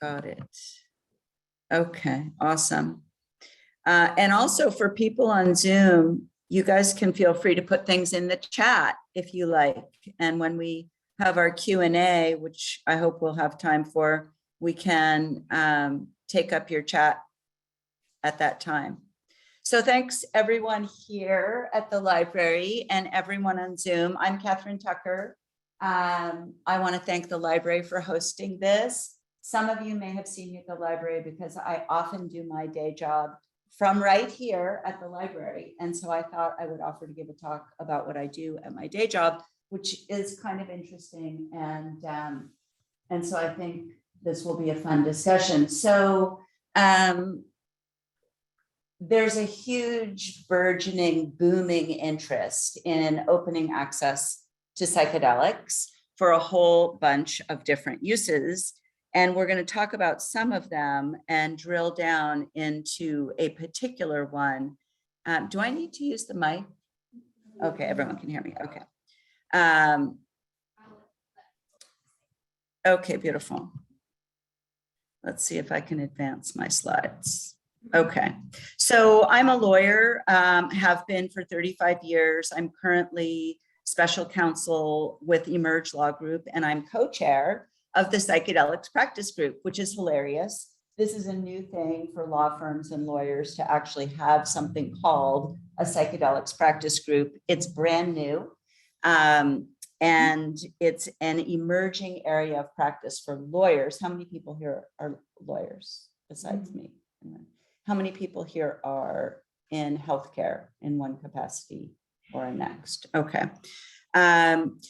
Got it. Okay, awesome. And also for people on Zoom, you guys can feel free to put things in the chat if you like. And when we have our Q&A, which I hope we'll have time for, we can take up your chat at that time. So thanks everyone here at the library and everyone on Zoom. I'm Kathryn Tucker. I want to thank the library for hosting this. Some of you may have seen me at the library because I often do my day job from right here at the library. And so I thought I would offer to give a talk about what I do at my day job, which is kind of interesting. And so I think this will be a fun discussion. So there's a huge burgeoning, booming interest in opening access to psychedelics for a whole bunch of different uses. And we're going to talk about some of them and drill down into a particular one. Do I need to use the mic? Okay, everyone can hear me. Okay. Okay, beautiful. Let's see if I can advance my slides. Okay, so I'm a lawyer, have been for 35 years. I'm currently special counsel with Emerge Law Group, and I'm co-chair of the Psychedelics Practice Group, which is hilarious. This is a new thing for law firms and lawyers to actually have something called a Psychedelics Practice Group. It's brand new, and it's an emerging area of practice for lawyers. How many people here are lawyers besides me? How many people here are in healthcare in one capacity or a next? Okay.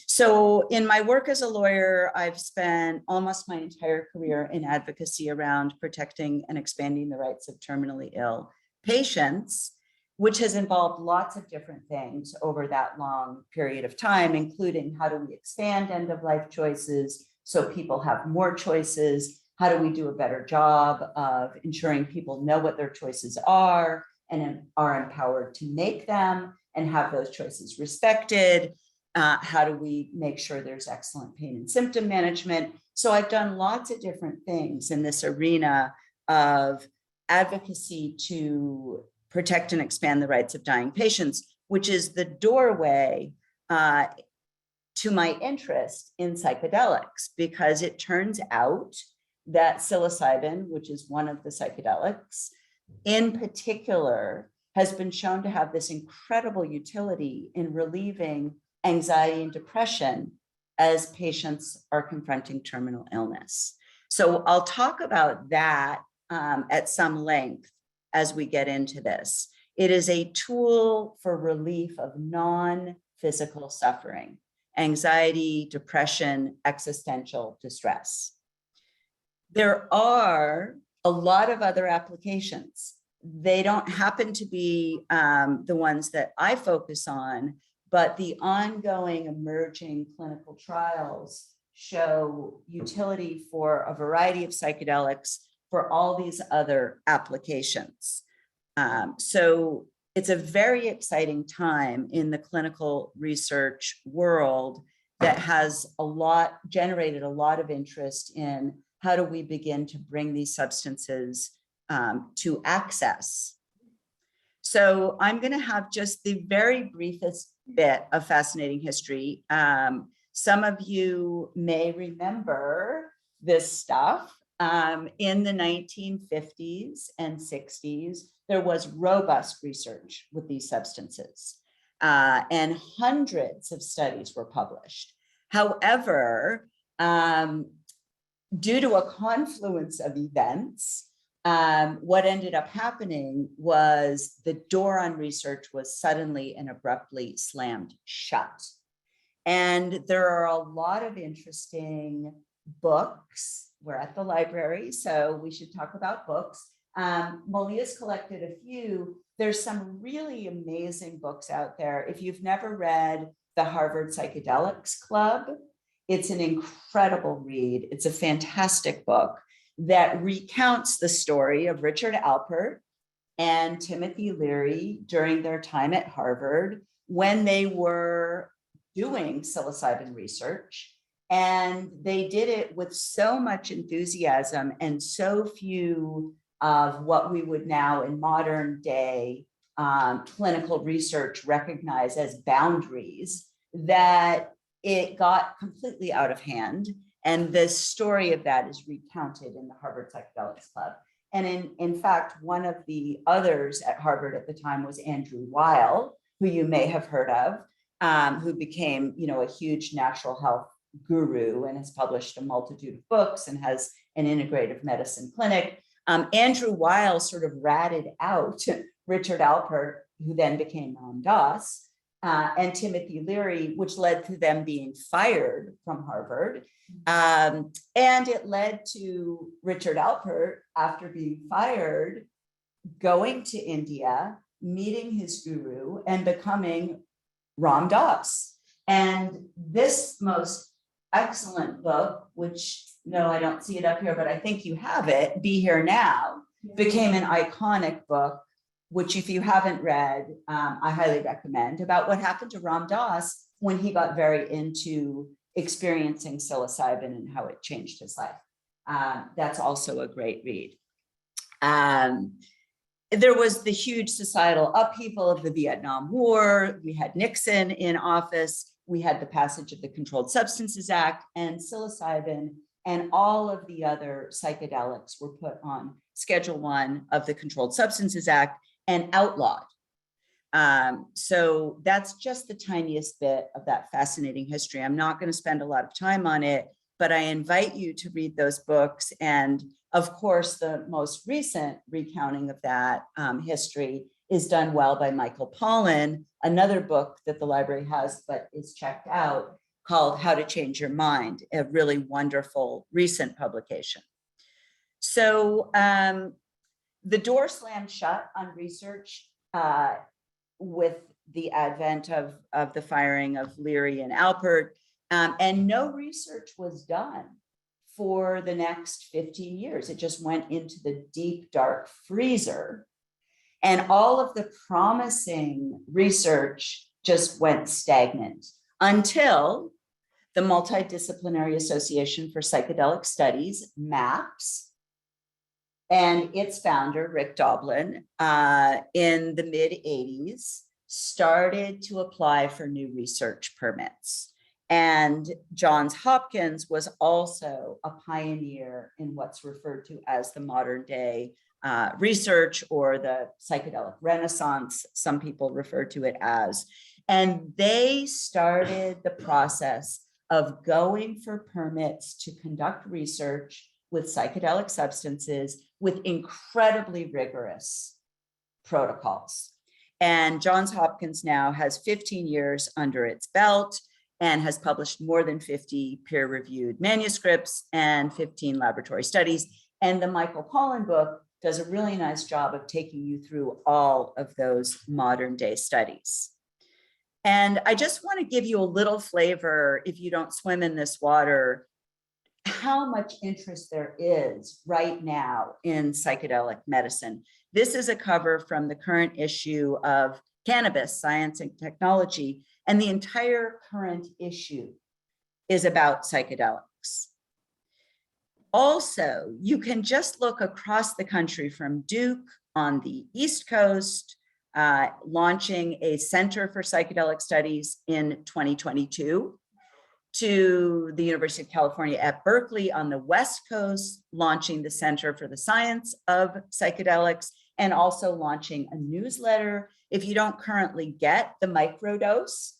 So in my work as a lawyer, I've spent almost my entire career in advocacy around protecting and expanding the rights of terminally ill patients, which has involved lots of different things over that long period of time, including how do we expand end-of-life choices so people have more choices? How do we do a better job of ensuring people know what their choices are and are empowered to make them and have those choices respected? How do we make sure there's excellent pain and symptom management? So I've done lots of different things in this arena of advocacy to protect and expand the rights of dying patients, which is the doorway to my interest in psychedelics, because it turns out that psilocybin, which is one of the psychedelics, in particular, has been shown to have this incredible utility in relieving anxiety and depression as patients are confronting terminal illness. So I'll talk about that at some length as we get into this. It is a tool for relief of non-physical suffering, anxiety, depression, existential distress. There are a lot of other applications. They don't happen to be the ones that I focus on, but the ongoing emerging clinical trials show utility for a variety of psychedelics for all these other applications. So it's a very exciting time in the clinical research world that has generated a lot of interest in how do we begin to bring these substances to access. So I'm going to have just the very briefest bit of fascinating history. Some of you may remember this stuff. In the 1950s and 60s, there was robust research with these substances, and hundreds of studies were published. However, due to a confluence of events, what ended up happening was the door on research was suddenly and abruptly slammed shut. And there are a lot of interesting books. We're at the library, so we should talk about books. Malia's collected a few. There's some really amazing books out there. If you've never read The Harvard Psychedelics Club, it's an incredible read. It's a fantastic book that recounts the story of Richard Alpert and Timothy Leary during their time at Harvard when they were doing psilocybin research And they did it with so much enthusiasm and so few of what we would now in modern day clinical research recognize as boundaries, that it got completely out of hand. And the story of that is recounted in the Harvard Psychedelics Club. And in fact, one of the others at Harvard at the time was Andrew Weil, who you may have heard of, who became, a huge natural health guru and has published a multitude of books and has an integrative medicine clinic. Andrew Weil sort of ratted out Richard Alpert, who then became Ram Dass, and Timothy Leary, which led to them being fired from Harvard. And it led to Richard Alpert, after being fired, going to India, meeting his guru, and becoming Ram Dass. And this most excellent book, which, no, I don't see it up here, but I think you have it, Be Here Now, became an iconic book, which if you haven't read, I highly recommend, about what happened to Ram Dass when he got very into experiencing psilocybin and how it changed his life. That's also a great read. There was the huge societal upheaval of the Vietnam War. We had Nixon in office. We had the passage of the Controlled Substances Act, and psilocybin and all of the other psychedelics were put on Schedule 1 of the Controlled Substances Act and outlawed. So that's just the tiniest bit of that fascinating history. I'm not going to spend a lot of time on it, but I invite you to read those books. And of course, the most recent recounting of that history is done well by Michael Pollan, another book that the library has but is checked out, called How to Change Your Mind, a really wonderful recent publication. So the door slammed shut on research with the advent of the firing of Leary and Alpert, and no research was done for the next 15 years. It just went into the deep, dark freezer. And all of the promising research just went stagnant until the Multidisciplinary Association for Psychedelic Studies, MAPS, and its founder, Rick Doblin, in the mid-'80s, started to apply for new research permits. And Johns Hopkins was also a pioneer in what's referred to as the modern day research, or the psychedelic renaissance, some people refer to it as. And they started the process of going for permits to conduct research with psychedelic substances with incredibly rigorous protocols. And Johns Hopkins now has 15 years under its belt and has published more than 50 peer-reviewed manuscripts and 15 laboratory studies. And the Michael Pollan book does a really nice job of taking you through all of those modern day studies. And I just want to give you a little flavor, if you don't swim in this water, how much interest there is right now in psychedelic medicine. This is a cover from the current issue of Cannabis, Science and Technology, and the entire current issue is about psychedelics. Also, you can just look across the country from Duke on the East Coast, launching a Center for Psychedelic Studies in 2022, to the University of California at Berkeley on the West Coast, launching the Center for the Science of Psychedelics, and also launching a newsletter. If you don't currently get the microdose,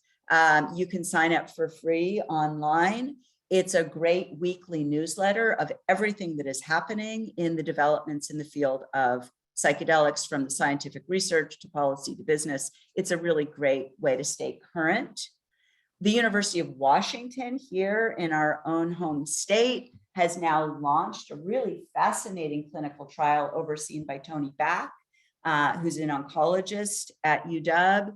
you can sign up for free online. It's a great weekly newsletter of everything that is happening in the developments in the field of psychedelics, from the scientific research to policy to business. It's a really great way to stay current. The University of Washington, here in our own home state, has now launched a really fascinating clinical trial overseen by Tony Back, who's an oncologist at UW,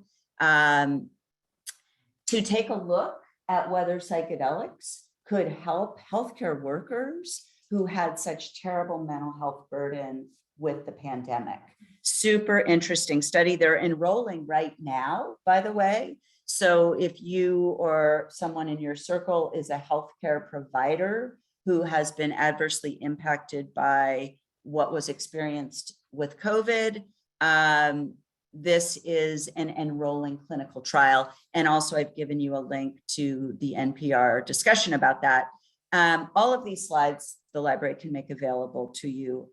to take a look at whether psychedelics could help healthcare workers who had such terrible mental health burden with the pandemic. Super interesting study. They're enrolling right now, by the way. So if you or someone in your circle is a healthcare provider who has been adversely impacted by what was experienced with COVID, this is an enrolling clinical trial. And also I've given you a link to the NPR discussion about that. All of these slides, the library can make available to you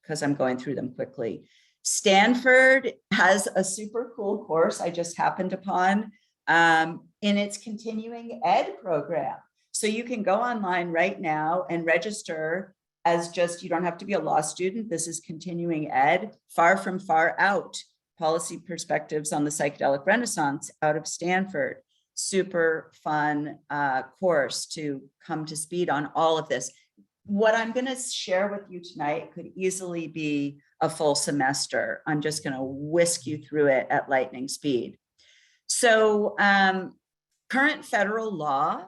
because I'm going through them quickly. Stanford has a super cool course I just happened upon in its continuing ed program. So you can go online right now and register as just, you don't have to be a law student. This is continuing ed, far from far out, policy perspectives on the psychedelic renaissance out of Stanford. Super fun course to come to speed on all of this. What I'm going to share with you tonight could easily be a full semester. I'm just going to whisk you through it at lightning speed. So current federal law,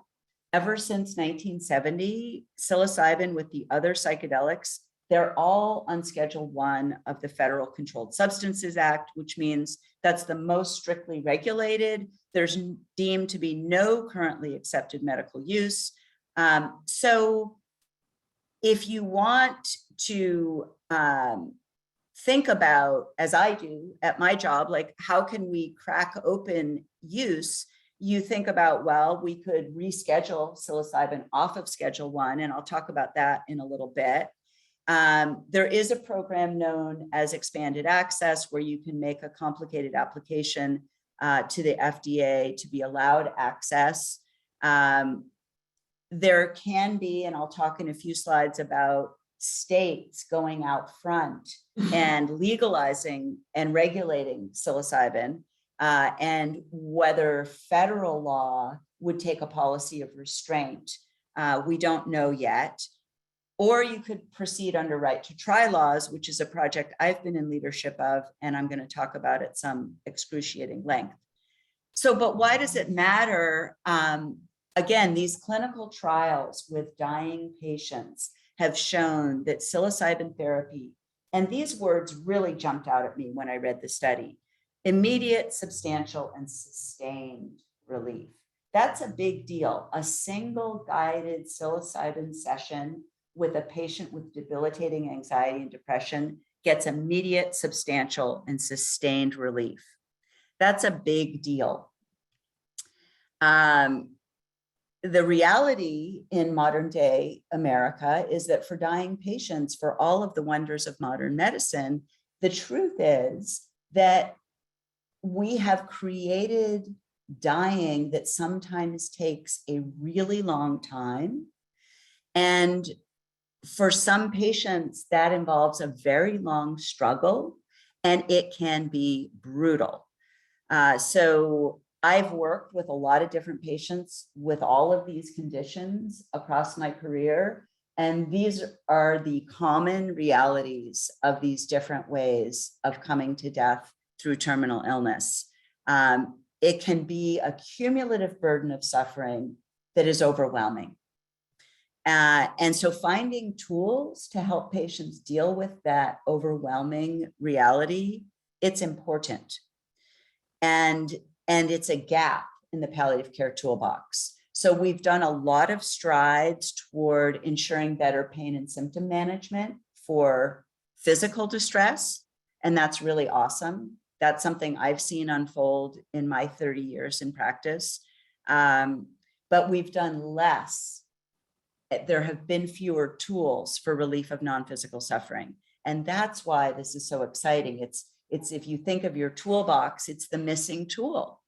ever since 1970, psilocybin with the other psychedelics, they're all on Schedule 1 of the Federal Controlled Substances Act, which means that's the most strictly regulated. There's deemed to be no currently accepted medical use. So if you want to think about, as I do at my job, like how can we crack open use? You think about, well, we could reschedule psilocybin off of Schedule 1, and I'll talk about that in a little bit. There is a program known as expanded access where you can make a complicated application to the FDA to be allowed access. There can be, and I'll talk in a few slides about states going out front and legalizing and regulating psilocybin, and whether federal law would take a policy of restraint. We don't know yet. Or you could proceed under right to try laws, which is a project I've been in leadership of, and I'm going to talk about at some excruciating length. So, but why does it matter? Again, these clinical trials with dying patients have shown that psilocybin therapy, and these words really jumped out at me when I read the study, immediate, substantial, and sustained relief. That's a big deal. A single guided psilocybin session with a patient with debilitating anxiety and depression gets immediate, substantial, and sustained relief. That's a big deal. The reality in modern day America is that for dying patients, for all of the wonders of modern medicine, the truth is that we have created dying that sometimes takes a really long time. And for some patients, that involves a very long struggle, and it can be brutal. So I've worked with a lot of different patients with all of these conditions across my career, and these are the common realities of these different ways of coming to death through terminal illness. It can be a cumulative burden of suffering that is overwhelming. And so finding tools to help patients deal with that overwhelming reality, it's important. And it's a gap in the palliative care toolbox. So we've done a lot of strides toward ensuring better pain and symptom management for physical distress. And that's really awesome. That's something I've seen unfold in my 30 years in practice. But we've done less. There have been fewer tools for relief of non-physical suffering. And that's why this is so exciting. It's if you think of your toolbox, it's the missing tool.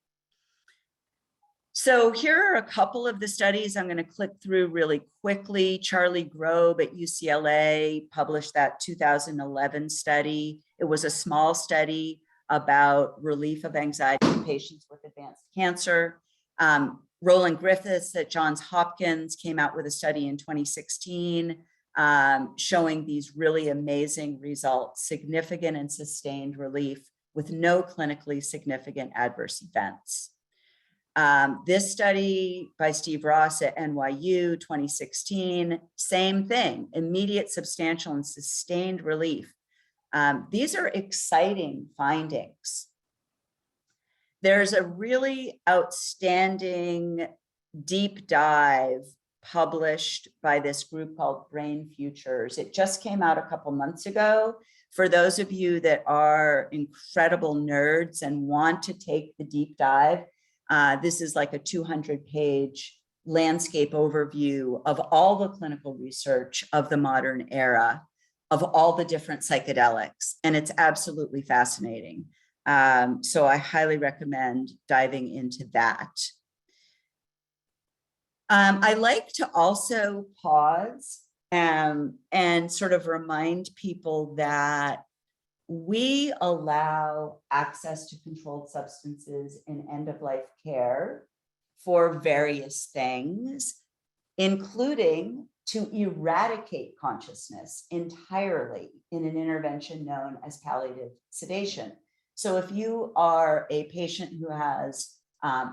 So here are a couple of the studies I'm going to click through really quickly. Charlie Grobe at UCLA published that 2011 study. It was a small study about relief of anxiety in patients with advanced cancer. Roland Griffiths at Johns Hopkins came out with a study in 2016 showing these really amazing results, significant and sustained relief with no clinically significant adverse events. This study by Steve Ross at NYU 2016, same thing, immediate, substantial, and sustained relief. These are exciting findings. There's a really outstanding deep dive published by this group called Brain Futures. It just came out a couple months ago. For those of you that are incredible nerds and want to take the deep dive, this is like a 200-page landscape overview of all the clinical research of the modern era, of all the different psychedelics, and it's absolutely fascinating. So I highly recommend diving into that. I like to also pause and sort of remind people that we allow access to controlled substances in end-of-life care for various things, including to eradicate consciousness entirely in an intervention known as palliative sedation. So if you are a patient who has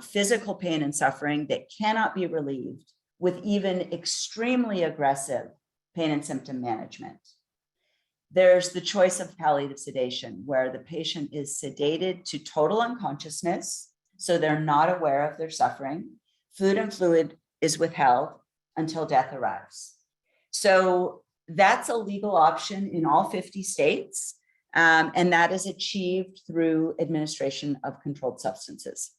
physical pain and suffering that cannot be relieved with even extremely aggressive pain and symptom management, there's the choice of palliative sedation, where the patient is sedated to total unconsciousness, so they're not aware of their suffering. Food and fluid is withheld until death arrives. So that's a legal option in all 50 states, and that is achieved through administration of controlled substances.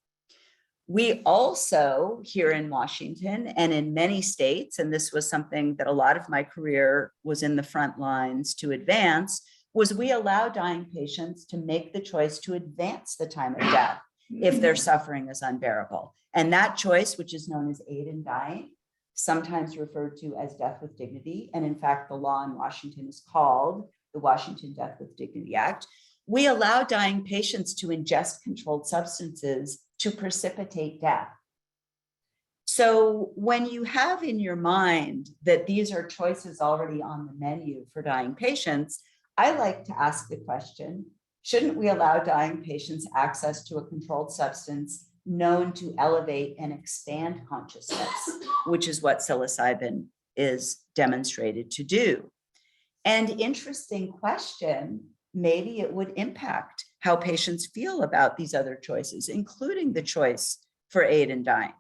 We also, here in Washington and in many states, and this was something that a lot of my career was in the front lines to advance, was we allow dying patients to make the choice to advance the time of death if their suffering is unbearable. And that choice, which is known as aid in dying, sometimes referred to as death with dignity, and in fact, the law in Washington is called the Washington Death with Dignity Act. We allow dying patients to ingest controlled substances to precipitate death. So when you have in your mind that these are choices already on the menu for dying patients, I like to ask the question, shouldn't we allow dying patients access to a controlled substance known to elevate and expand consciousness, which is what psilocybin is demonstrated to do? And interesting question, maybe it would impact how patients feel about these other choices, including the choice for aid in dying.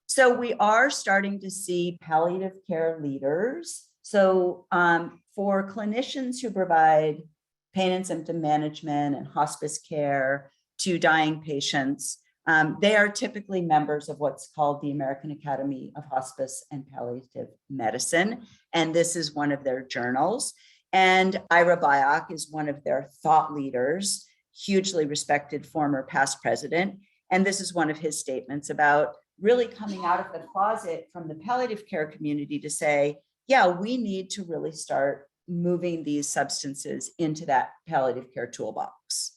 So we are starting to see palliative care leaders. So for clinicians who provide pain and symptom management and hospice care to dying patients, they are typically members of what's called the American Academy of Hospice and Palliative Medicine. And this is one of their journals. And Ira Byock is one of their thought leaders, hugely respected former past president. And this is one of his statements about really coming out of the closet from the palliative care community to say, yeah, we need to really start moving these substances into that palliative care toolbox.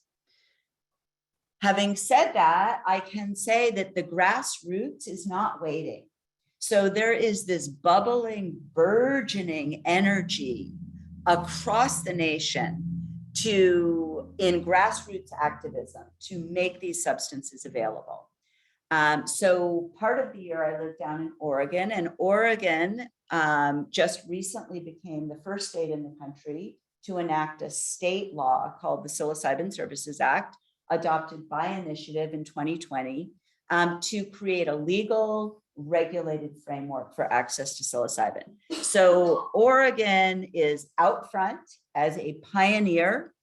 Having said that, I can say that the grassroots is not waiting. So there is this bubbling, burgeoning energy across the nation in grassroots activism to make these substances available. So part of the year I lived down in Oregon, and Oregon just recently became the first state in the country to enact a state law called the Psilocybin Services Act, adopted by initiative in 2020, to create a legal, regulated framework for access to psilocybin. So Oregon is out front as a pioneer.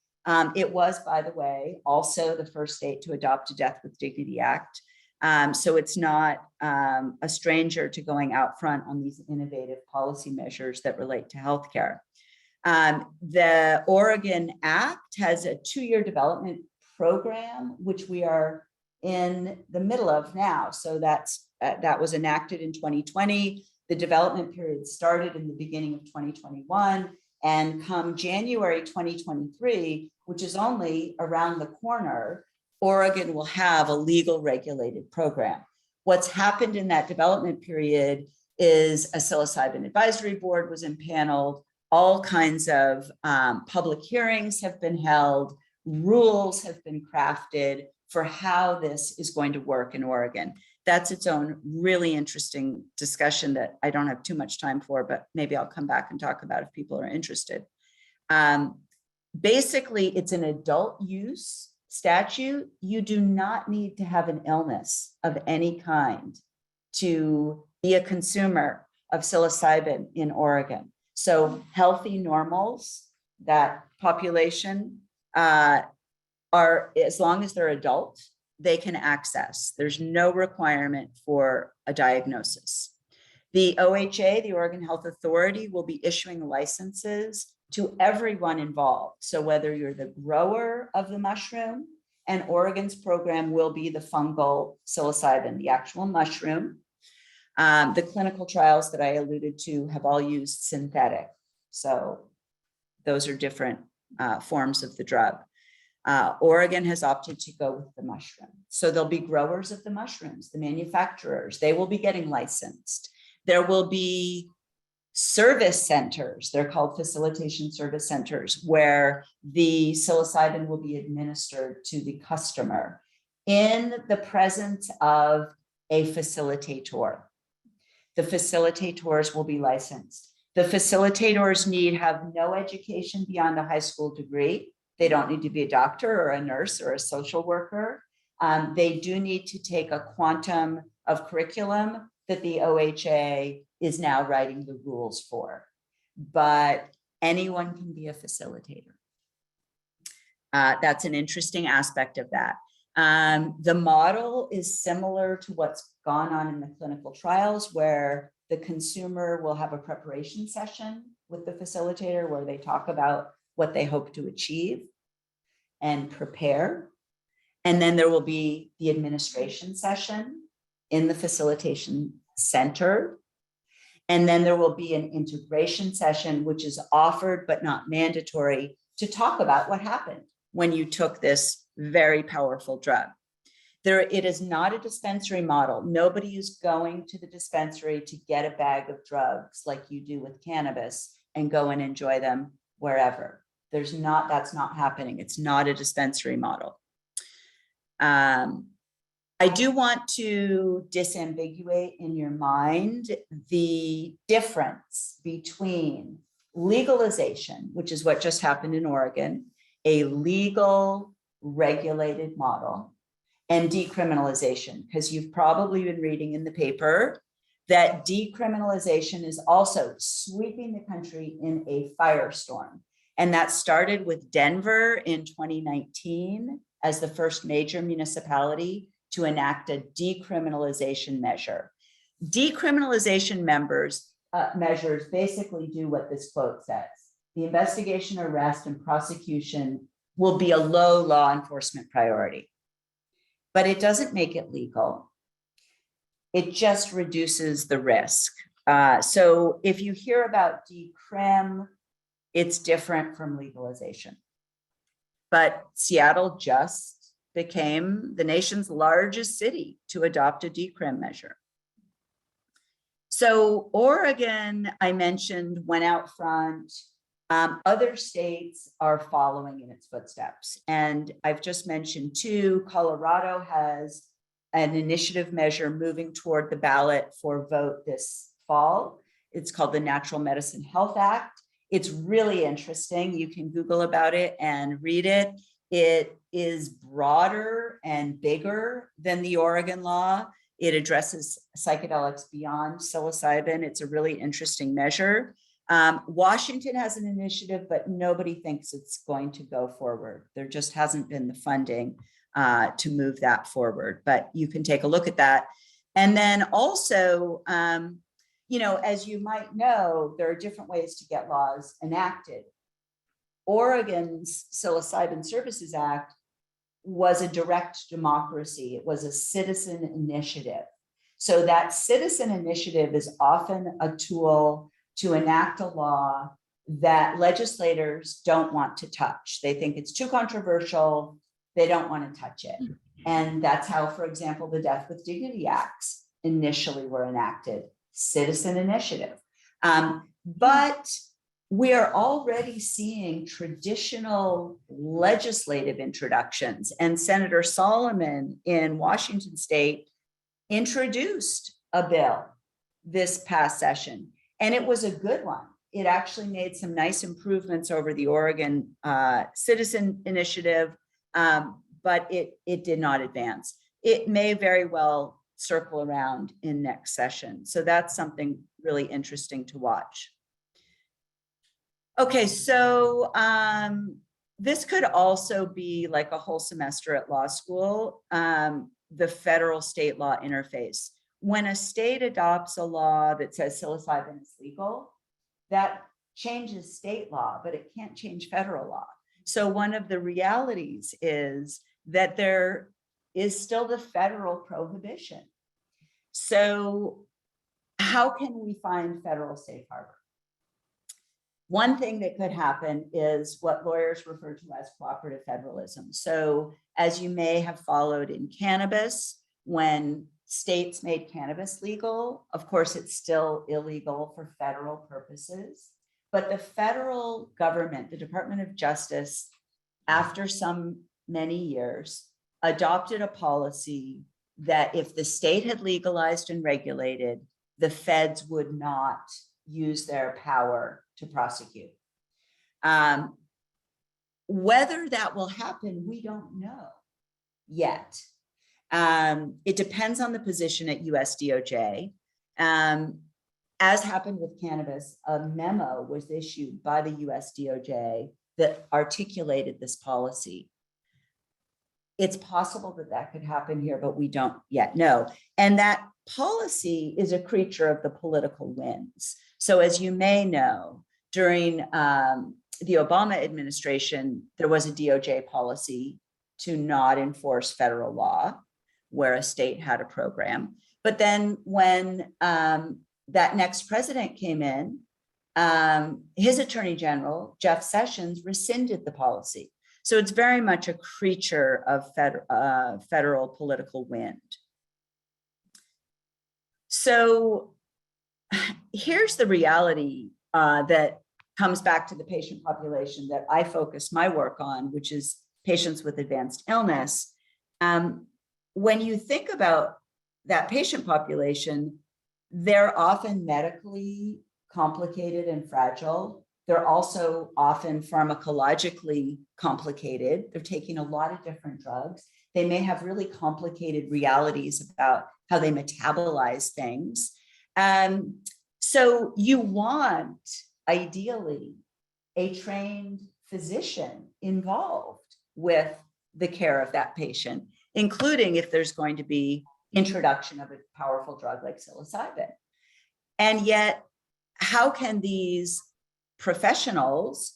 It was, by the way, also the first state to adopt a Death with Dignity Act. So it's not a stranger to going out front on these innovative policy measures that relate to healthcare. The Oregon Act has a 2-year development program, which we are in the middle of now. So that was enacted in 2020. The development period started in the beginning of 2021. And come January 2023, which is only around the corner, Oregon will have a legal regulated program. What's happened in that development period is a psilocybin advisory board was impaneled, all kinds of public hearings have been held, rules have been crafted for how this is going to work in Oregon. That's its own really interesting discussion that I don't have too much time for, but maybe I'll come back and talk about if people are interested. Basically, it's an adult use statute, you do not need to have an illness of any kind to be a consumer of psilocybin in Oregon. So healthy normals, that population, are, as long as they're adult, they can access. There's no requirement for a diagnosis. The OHA, the Oregon Health Authority, will be issuing licenses to everyone involved. So whether you're the grower of the mushroom, and Oregon's program will be the fungal psilocybin, the actual mushroom. The clinical trials that I alluded to have all used synthetic. So those are different forms of the drug. Oregon has opted to go with the mushroom. So there'll be growers of the mushrooms, the manufacturers, they will be getting licensed. There will be service centers, they're called facilitation service centers, where the psilocybin will be administered to the customer in the presence of a facilitator. The facilitators will be licensed. The facilitators need have no education beyond a high school degree. They don't need to be a doctor or a nurse or a social worker. They do need to take a quantum of curriculum that the OHA is now writing the rules for, but anyone can be a facilitator. That's an interesting aspect of that. The model is similar to what's gone on in the clinical trials, where the consumer will have a preparation session with the facilitator where they talk about what they hope to achieve and prepare. And then there will be the administration session in the facilitation center. And then there will be an integration session, which is offered but not mandatory, to talk about what happened when you took this very powerful drug. It is not a dispensary model. Nobody is going to the dispensary to get a bag of drugs like you do with cannabis and go and enjoy them wherever. That's not happening. It's not a dispensary model. I do want to disambiguate in your mind the difference between legalization, which is what just happened in Oregon, a legal regulated model, and decriminalization, because you've probably been reading in the paper that decriminalization is also sweeping the country in a firestorm. And that started with Denver in 2019 as the first major municipality to enact a decriminalization measure. Decriminalization measures basically do what this quote says. The investigation, arrest, and prosecution will be a low law enforcement priority, but it doesn't make it legal. It just reduces the risk. So if you hear about decrim, it's different from legalization. But Seattle just became the nation's largest city to adopt a decrim measure. So Oregon, I mentioned, went out front. Other states are following in its footsteps. And I've just mentioned two. Colorado has an initiative measure moving toward the ballot for vote this fall. It's called the Natural Medicine Health Act. It's really interesting. You can Google about it and read it. It is broader and bigger than the Oregon law. It addresses psychedelics beyond psilocybin. It's a really interesting measure. Washington has an initiative, but nobody thinks it's going to go forward. There just hasn't been the funding to move that forward, but you can take a look at that. And then also, as you might know, there are different ways to get laws enacted. Oregon's Psilocybin Services Act was a direct democracy. It was a citizen initiative. So that citizen initiative is often a tool to enact a law that legislators don't want to touch. They think it's too controversial. They don't want to touch it. And that's how, for example, the Death with Dignity Acts initially were enacted, citizen initiative. But we are already seeing traditional legislative introductions, and Senator Solomon in Washington state introduced a bill this past session, and it was a good one. It actually made some nice improvements over the Oregon citizen initiative, but it did not advance. It may very well circle around in next session. So that's something really interesting to watch. Okay, so this could also be like a whole semester at law school, the federal state law interface. When a state adopts a law that says psilocybin is legal, that changes state law, but it can't change federal law. So one of the realities is that there is still the federal prohibition. So how can we find federal safe harbor? One thing that could happen is what lawyers refer to as cooperative federalism. So as you may have followed in cannabis, when states made cannabis legal, of course, it's still illegal for federal purposes, but the federal government, the Department of Justice, after many years, adopted a policy that if the state had legalized and regulated, the feds would not use their power to prosecute. Whether that will happen, we don't know yet. It depends on the position at US DOJ. As happened with cannabis, a memo was issued by the US DOJ that articulated this policy. It's possible that that could happen here, but we don't yet know. And that policy is a creature of the political winds. So as you may know, during the Obama administration, there was a DOJ policy to not enforce federal law where a state had a program. But then when that next president came in, his attorney general, Jeff Sessions, rescinded the policy. So it's very much a creature of federal political wind. So here's the reality that comes back to the patient population that I focus my work on, which is patients with advanced illness. When you think about that patient population, they're often medically complicated and fragile. They're also often pharmacologically complicated. They're taking a lot of different drugs. They may have really complicated realities about how they metabolize things. So you want, ideally, a trained physician involved with the care of that patient, including if there's going to be introduction of a powerful drug like psilocybin. And yet, how can these professionals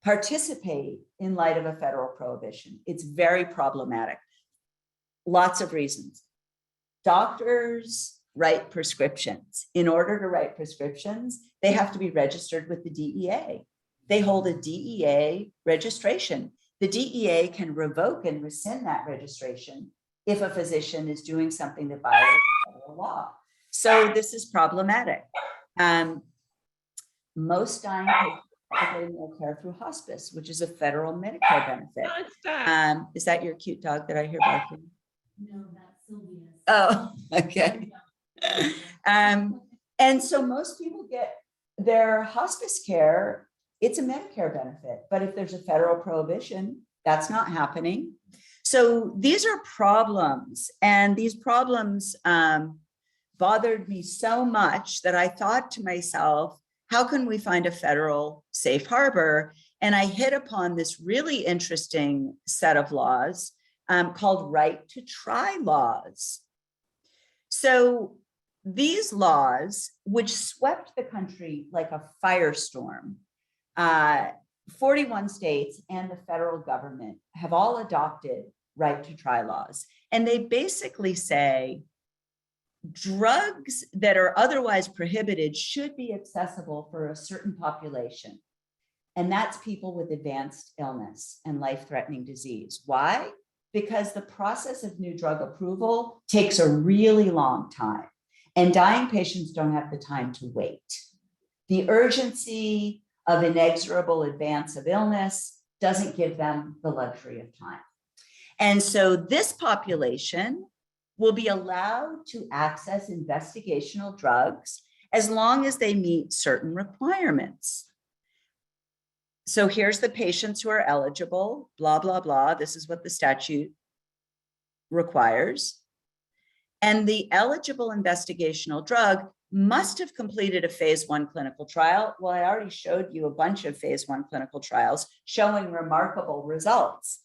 participate in light of a federal prohibition? It's very problematic. Lots of reasons. Doctors write prescriptions. In order to write prescriptions, they have to be registered with the DEA. They hold a DEA registration. The DEA can revoke and rescind that registration if a physician is doing something that violates federal law. So this is problematic. Most dying patients are getting their care through hospice, which is a federal Medicare benefit. Is that your cute dog that I hear barking? No, that's Sylvia's. Oh, okay. And so most people get their hospice care, it's a Medicare benefit, but if there's a federal prohibition, that's not happening. So these are problems, and these problems bothered me so much that I thought to myself, how can we find a federal safe harbor? And I hit upon this really interesting set of laws called right to try laws. So these laws, which swept the country like a firestorm, 41 states and the federal government have all adopted right to try laws. And they basically say drugs that are otherwise prohibited should be accessible for a certain population. And that's people with advanced illness and life-threatening disease. Why? Because the process of new drug approval takes a really long time, and dying patients don't have the time to wait. The urgency of inexorable advance of illness doesn't give them the luxury of time. And so this population will be allowed to access investigational drugs as long as they meet certain requirements. So here's the patients who are eligible, blah, blah, blah. This is what the statute requires. And the eligible investigational drug must have completed a phase 1 clinical trial. Well, I already showed you a bunch of phase 1 clinical trials showing remarkable results.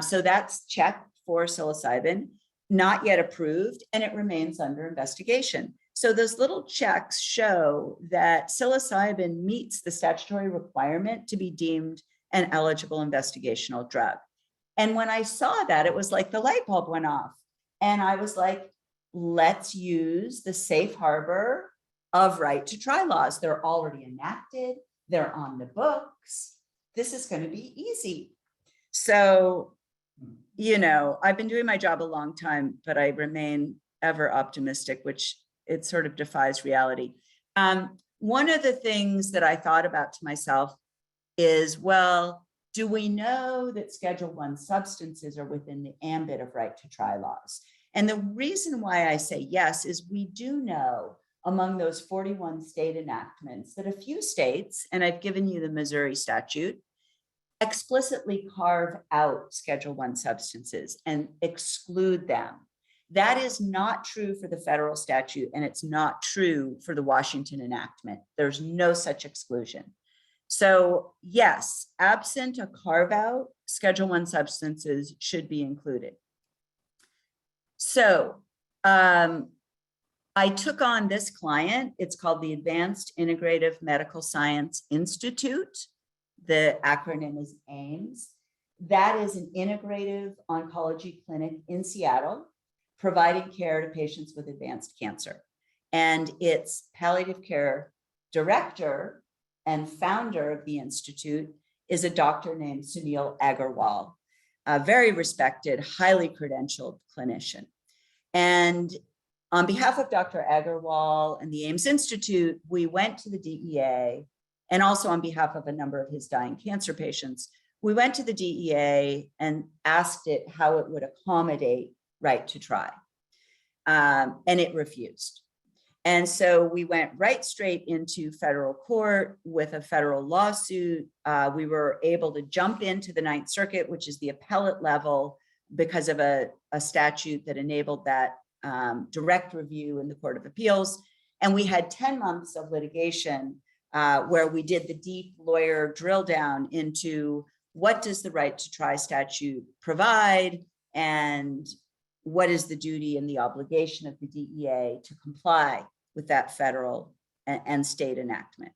So that's checked for psilocybin, not yet approved, and it remains under investigation. So those little checks show that psilocybin meets the statutory requirement to be deemed an eligible investigational drug. And when I saw that, it was like the light bulb went off. And I was like, let's use the safe harbor of right to try laws. They're already enacted. They're on the books. This is going to be easy. So, you know, I've been doing my job a long time, but I remain ever optimistic, which it sort of defies reality. One of the things that I thought about to myself is, well, do we know that Schedule I substances are within the ambit of right to try laws? And the reason why I say yes is we do know among those 41 state enactments that a few states, and I've given you the Missouri statute, explicitly carve out Schedule I substances and exclude them. That is not true for the federal statute, and it's not true for the Washington enactment. There's no such exclusion. So yes, absent a carve out, Schedule I substances should be included. So I took on this client. It's called the Advanced Integrative Medical Science Institute. The acronym is AIMS. That is an integrative oncology clinic in Seattle, providing care to patients with advanced cancer. And its palliative care director and founder of the institute is a doctor named Sunil Agarwal, a very respected, highly credentialed clinician. And on behalf of Dr. Agarwal and the AIMS Institute, we went to the DEA, and also on behalf of a number of his dying cancer patients, we went to the DEA and asked it how it would accommodate right to try. And it refused. And so we went right straight into federal court with a federal lawsuit. We were able to jump into the Ninth Circuit, which is the appellate level, because of a statute that enabled that direct review in the Court of Appeals. And we had 10 months of litigation where we did the deep lawyer drill down into what does the right to try statute provide, and what is the duty and the obligation of the DEA to comply with that federal and state enactment.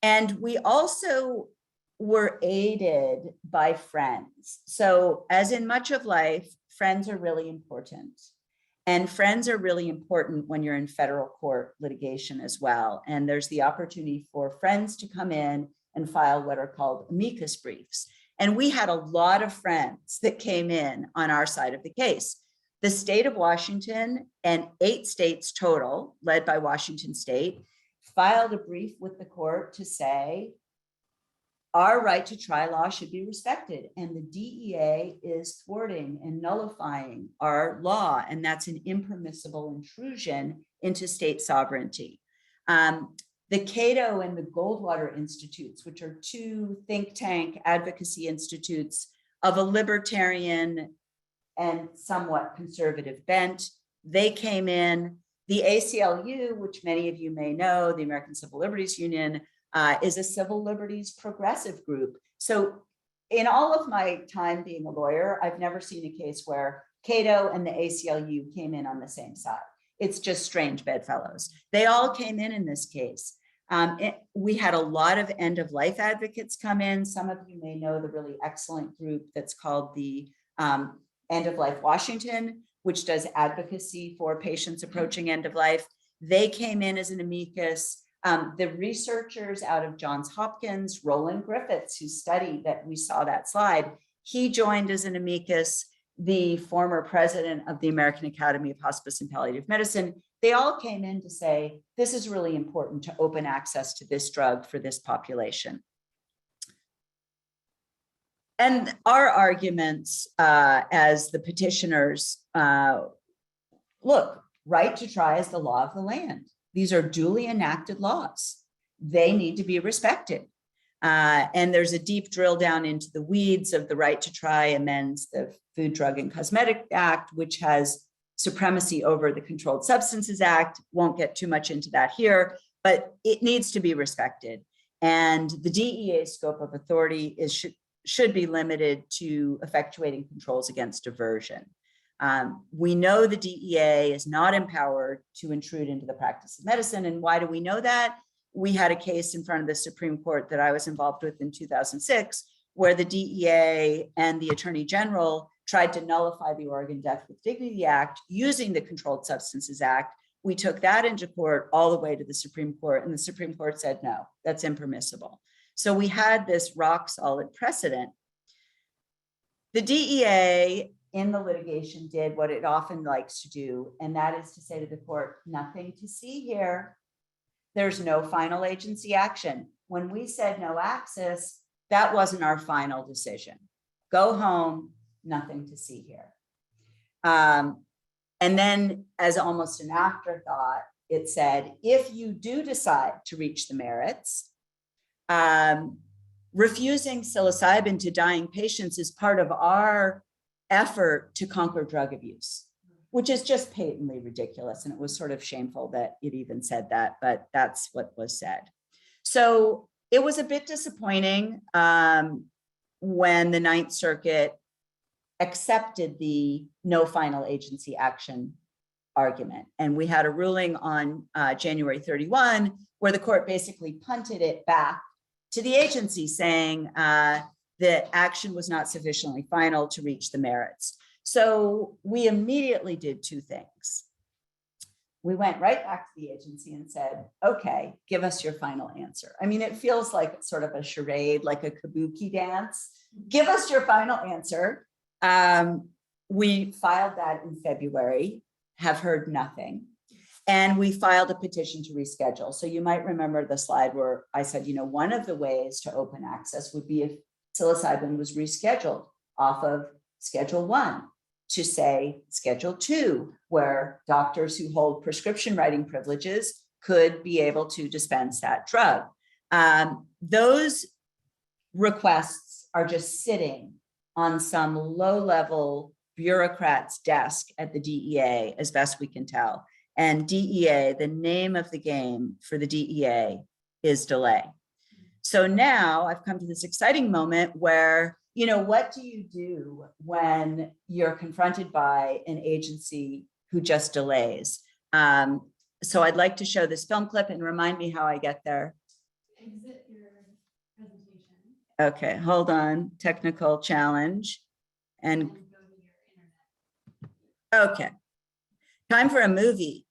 And we also were aided by friends. So as in much of life, friends are really important. And friends are really important when you're in federal court litigation as well. And there's the opportunity for friends to come in and file what are called amicus briefs. And we had a lot of friends that came in on our side of the case. The state of Washington and 8 states total, led by Washington State, filed a brief with the court to say, our right to try law should be respected. And the DEA is thwarting and nullifying our law. And that's an impermissible intrusion into state sovereignty. The Cato and the Goldwater Institutes, which are 2 think tank advocacy institutes of a libertarian and somewhat conservative bent, they came in. The ACLU, which many of you may know, the American Civil Liberties Union, is a civil liberties progressive group. So in all of my time being a lawyer, I've never seen a case where Cato and the ACLU came in on the same side. It's just strange bedfellows. They all came in this case. We had a lot of end-of-life advocates come in. Some of you may know the really excellent group that's called the End of Life Washington, which does advocacy for patients approaching end of life. They came in as an amicus. The researchers out of Johns Hopkins, Roland Griffiths, who studied that, we saw that slide, he joined as an amicus. The former president of the American Academy of Hospice and Palliative Medicine, they all came in to say, this is really important to open access to this drug for this population. And our arguments as the petitioners, look, right to try is the law of the land. These are duly enacted laws. They need to be respected. And there's a deep drill down into the weeds of the right to try amends the Food, Drug, and Cosmetic Act, which has supremacy over the Controlled Substances Act. Won't get too much into that here, but it needs to be respected. And the DEA's scope of authority should be limited to effectuating controls against diversion. We know the DEA is not empowered to intrude into the practice of medicine. And why do we know that? We had a case in front of the Supreme Court that I was involved with in 2006, where the DEA and the Attorney General tried to nullify the Oregon Death with Dignity Act using the Controlled Substances Act. We took that into court all the way to the Supreme Court, and the Supreme Court said, no, that's impermissible. So we had this rock solid precedent. The DEA in the litigation did what it often likes to do, and that is to say to the court, nothing to see here. There's no final agency action. When we said no access, that wasn't our final decision. Go home, nothing to see here. And then as almost an afterthought, it said, if you do decide to reach the merits, refusing psilocybin to dying patients is part of our effort to conquer drug abuse, which is just patently ridiculous. And it was sort of shameful that it even said that, but that's what was said. So it was a bit disappointing when the Ninth Circuit accepted the no final agency action argument. And we had a ruling on January 31, where the court basically punted it back to the agency saying that action was not sufficiently final to reach the merits. So we immediately did two things. We went right back to the agency and said, okay, give us your final answer. I mean, it feels like sort of a charade, like a kabuki dance. Give us your final answer. We filed that in February, have heard nothing. And we filed a petition to reschedule. So you might remember the slide where I said, one of the ways to open access would be if psilocybin was rescheduled off of Schedule 1 to say Schedule 2, where doctors who hold prescription writing privileges could be able to dispense that drug. Those requests are just sitting on some low-level bureaucrat's desk at the DEA, as best we can tell. And DEA, the name of the game for the DEA is delay. So now I've come to this exciting moment where, what do you do when you're confronted by an agency who just delays? So I'd like to show this film clip and remind me how I get there. Exit your presentation. Okay, hold on, technical challenge. And Go to your internet. okay, time for a movie.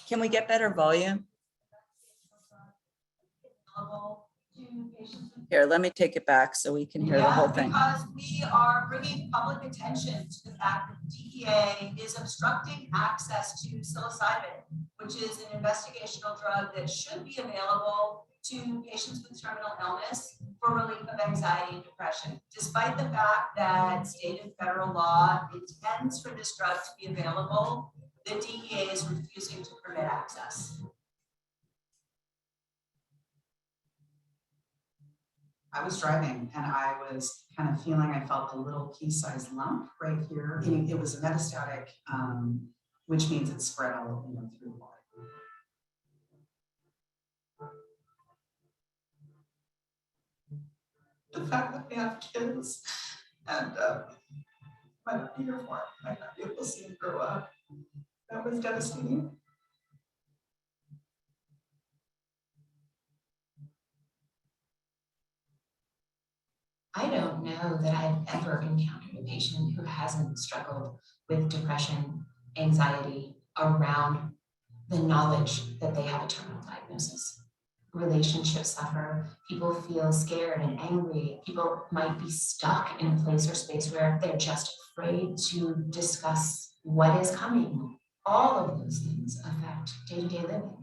Can we get better volume? Here, let me take it back so we can hear the whole thing. Because we are bringing public attention to the fact that the DEA is obstructing access to psilocybin, which is an investigational drug that should be available to patients with terminal illness for relief of anxiety and depression. Despite the fact that state and federal law intends for this drug to be available, the DEA is refusing to permit access. I was driving and I was kind of feeling, I felt a little pea-sized lump right here. It was a metastatic, which means it spread all through the body. The fact that we have kids and might not be here for it, might not be able to see them grow up. That was devastating. I don't know that I've ever encountered a patient who hasn't struggled with depression, anxiety around the knowledge that they have a terminal diagnosis. Relationships suffer, people feel scared and angry, people might be stuck in a place or space where they're just afraid to discuss what is coming. All of those things affect day-to-day living.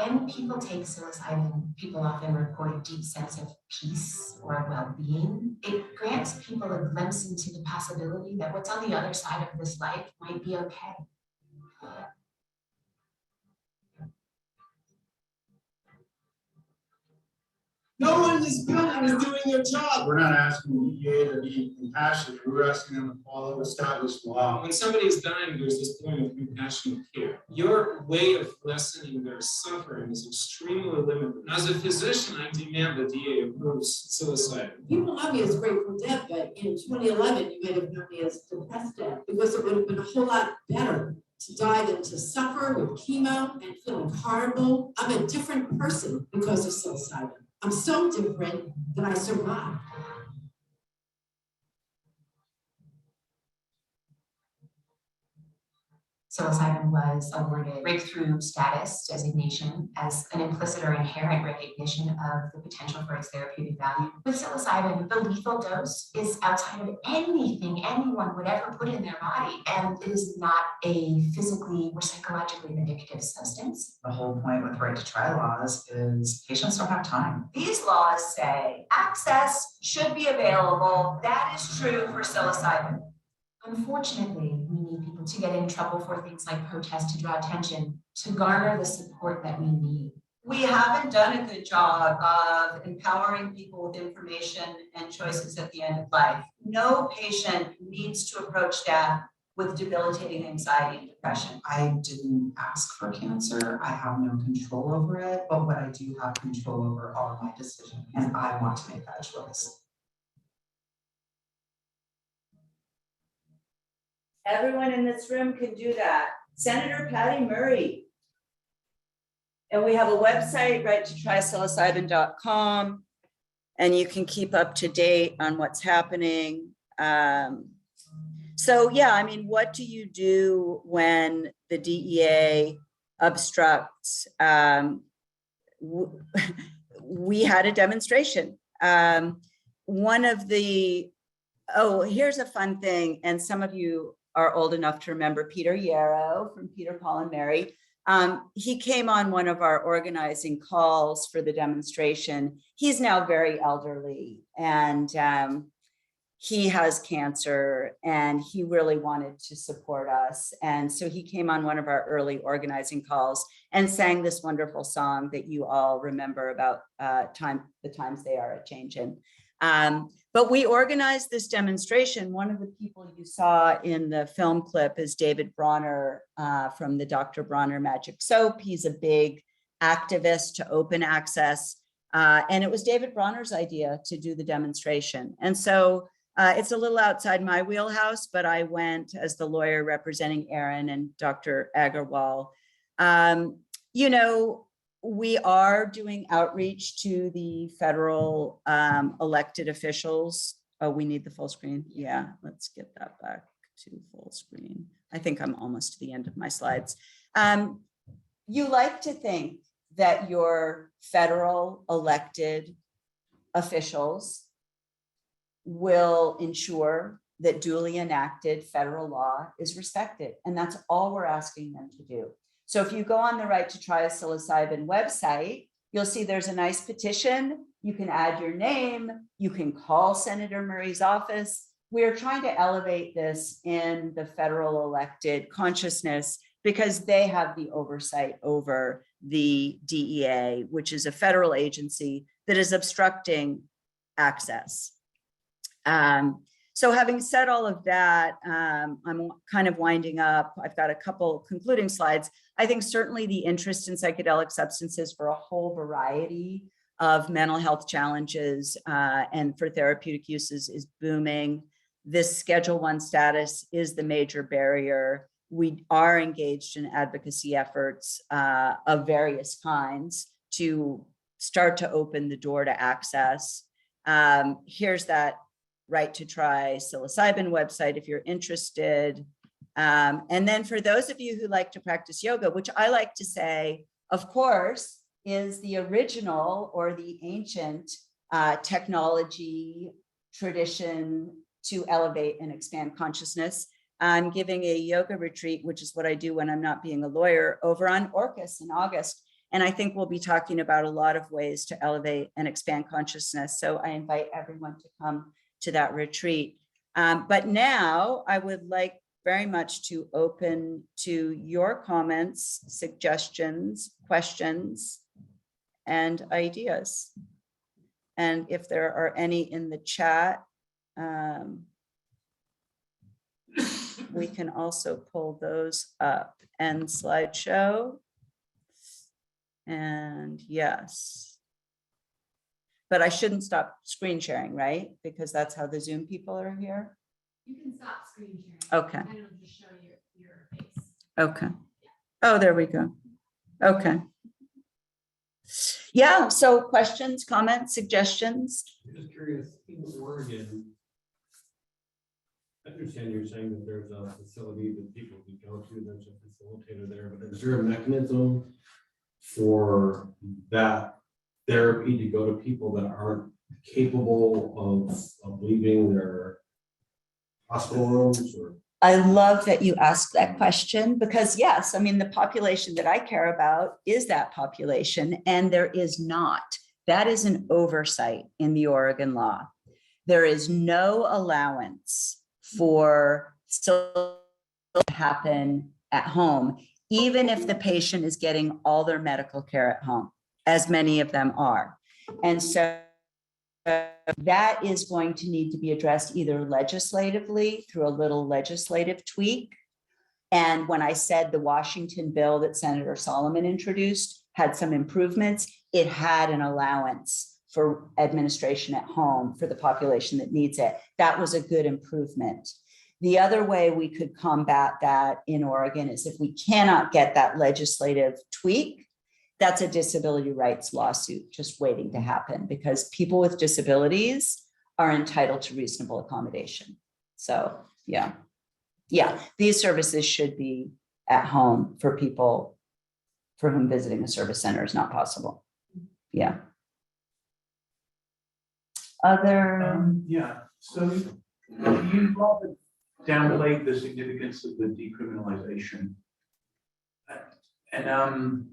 When people take psilocybin, people often report a deep sense of peace or well-being. It grants people a glimpse into the possibility that what's on the other side of this life might be okay. No one in this building is doing their job. We're not asking the DEA to be compassionate. We're asking them to follow established law. When somebody is dying, there's this point of compassionate care. Your way of lessening their suffering is extremely limited. As a physician, I demand the DEA approves psilocybin. People know me as Grateful Dead, but in 2011, you may have known me as Depressed Dead, because it would have been a whole lot better to die than to suffer with chemo and feeling horrible. I'm a different person because of psilocybin. I'm so different that I survived. Psilocybin was awarded breakthrough status designation as an implicit or inherent recognition of the potential for its therapeutic value. With psilocybin, the lethal dose is outside of anything anyone would ever put in their body, and it is not a physically or psychologically addictive substance. The whole point with right to try laws is patients don't have time. These laws say access should be available. That is true for psilocybin. Unfortunately, we need people to get in trouble for things like protest to draw attention, to garner the support that we need. We haven't done a good job of empowering people with information and choices at the end of life. No patient needs to approach death with debilitating anxiety and depression. I didn't ask for cancer. I have no control over it, but what I do have control over are my decisions, and I want to make that choice. Everyone in this room can do that. Senator Patty Murray. And we have a website, right to trypsilocybin.com, and you can keep up to date on what's happening. So yeah, I mean, what do you do when the DEA obstructs? We had a demonstration. One of the, here's a fun thing, and some of you are old enough to remember Peter Yarrow from Peter, Paul, and Mary. He came on one of our organizing calls for the demonstration. He's now very elderly, and he has cancer, and he really wanted to support us. And so he came on one of our early organizing calls and sang this wonderful song that you all remember about the times they are a-changin'. But we organized this demonstration. One of the people you saw in the film clip is David Bronner from the Dr. Bronner Magic Soap. He's a big activist to open access. And it was David Bronner's idea to do the demonstration. And so it's a little outside my wheelhouse, but I went as the lawyer representing Aaron and Dr. Agarwal. You know, we are doing outreach to the federal elected officials. Oh, we need the full screen. Yeah, let's get that back to full screen. I think I'm almost to the end of my slides. You like to think that your federal elected officials will ensure that duly enacted federal law is respected. And that's all we're asking them to do. So if you go on the Right to Try Psilocybin website, you'll see there's a nice petition. You can add your name. You can call Senator Murray's office. We're trying to elevate this in the federal elected consciousness because they have the oversight over the DEA, which is a federal agency that is obstructing access. So having said all of that, I'm kind of winding up. I've got a couple concluding slides. I think certainly the interest in psychedelic substances for a whole variety of mental health challenges and for therapeutic uses is booming. This Schedule I status is the major barrier. We are engaged in advocacy efforts of various kinds to start to open the door to access. Here's that Right to Try Psilocybin website if you're interested. And then for those of you who like to practice yoga, which I like to say, of course, is the original or the ancient technology tradition to elevate and expand consciousness. I'm giving a yoga retreat, which is what I do when I'm not being a lawyer, over on Orcas in August. And I think we'll be talking about a lot of ways to elevate and expand consciousness. So I invite everyone to come to that retreat. But now I would like very much to open to your comments, suggestions, questions, and ideas. And if there are any in the chat, we can also pull those up. And slideshow. And yes. But I shouldn't stop screen sharing, right? Because that's how the Zoom people are here. You can stop screen sharing. Okay. And it'll just show your face. Okay. Oh, there we go. Okay. Yeah, so questions, comments, suggestions? I'm just curious, in Oregon, I understand you're saying that there's a facility that people can go to, there's a facilitator there, but is there a mechanism for that therapy to go to people that aren't capable of leaving their hospital rooms or? I love that you asked that question because yes, I mean, the population that I care about is that population, and there is not. That is an oversight in the Oregon law. There is no allowance for still to happen at home, even if the patient is getting all their medical care at home, as many of them are. And so that is going to need to be addressed either legislatively through a little legislative tweak. And when I said the Washington bill that Senator Solomon introduced had some improvements, it had an allowance for administration at home for the population that needs it. That was a good improvement. The other way we could combat that in Oregon is if we cannot get that legislative tweak, that's a disability rights lawsuit just waiting to happen because people with disabilities are entitled to reasonable accommodation. So yeah, these services should be at home for people for whom visiting a service center is not possible. Yeah. Other. Yeah, so you rather downplayed the significance of the decriminalization. And I'm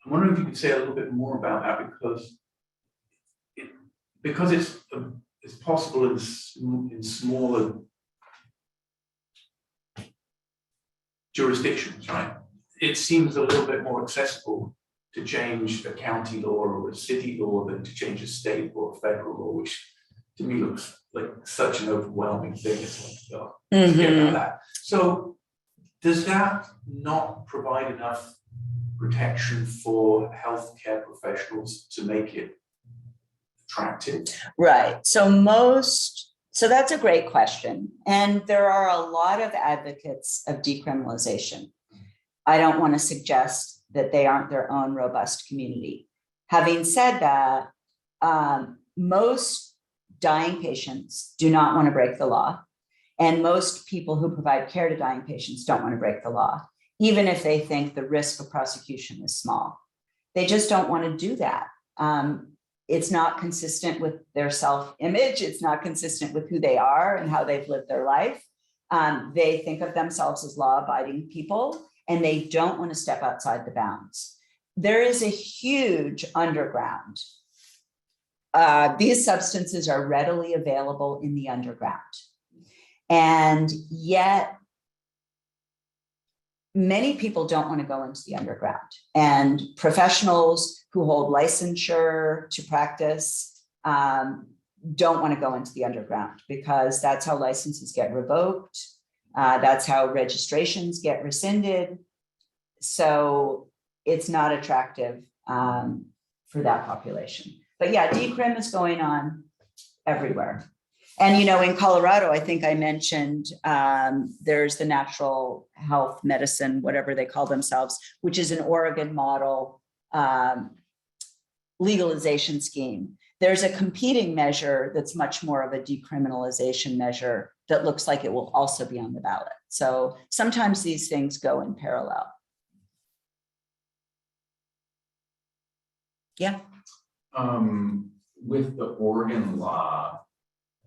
wondering if you could say a little bit more about that because it's possible in smaller jurisdictions, right? It seems a little bit more accessible to change a county law or a city law than to change a state or a federal law, which to me looks like such an overwhelming thing. It's like, forget about that. So does that not provide enough protection for healthcare professionals to make it attractive? Right. So that's a great question. And there are a lot of advocates of decriminalization. I don't want to suggest that they aren't their own robust community. Having said that, most dying patients do not want to break the law. And most people who provide care to dying patients don't want to break the law, even if they think the risk of prosecution is small. They just don't want to do that. It's not consistent with their self-image. It's not consistent with who they are and how they've lived their life. They think of themselves as law-abiding people, and they don't want to step outside the bounds. There is a huge underground. These substances are readily available in the underground. And yet, many people don't want to go into the underground. And professionals who hold licensure to practice don't want to go into the underground because that's how licenses get revoked. That's how registrations get rescinded. So it's not attractive for that population. But yeah, decrim is going on everywhere. And, in Colorado, I think I mentioned there's the natural health medicine, whatever they call themselves, which is an Oregon model legalization scheme. There's a competing measure that's much more of a decriminalization measure that looks like it will also be on the ballot. So sometimes these things go in parallel. Yeah. With the Oregon law,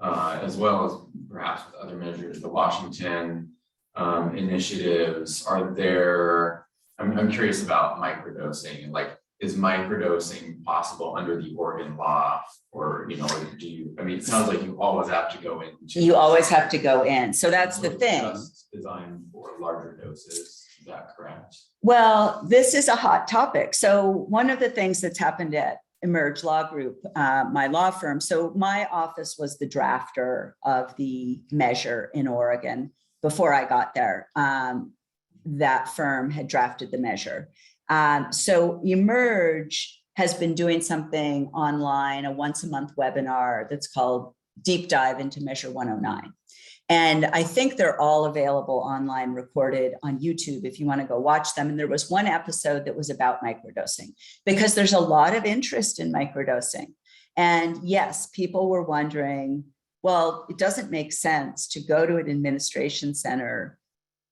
as well as perhaps with other measures, the Washington initiatives, are there I'm curious about microdosing, and like, is microdosing possible under the Oregon law? Or, you know, do you, I mean, it sounds like you always have to go in. You always have to go in. So that's the thing. Just designed for larger doses, is that correct? Well, this is a hot topic. So one of the things that's happened at Emerge Law Group, my law firm, so my office was the drafter of the measure in Oregon before I got there. That firm had drafted the measure. So Emerge has been doing something online, a once a month webinar that's called Deep Dive into Measure 109. And I think they're all available online, recorded on YouTube if you want to go watch them. And there was one episode that was about microdosing, because there's a lot of interest in microdosing. And yes, people were wondering, well, it doesn't make sense to go to an administration center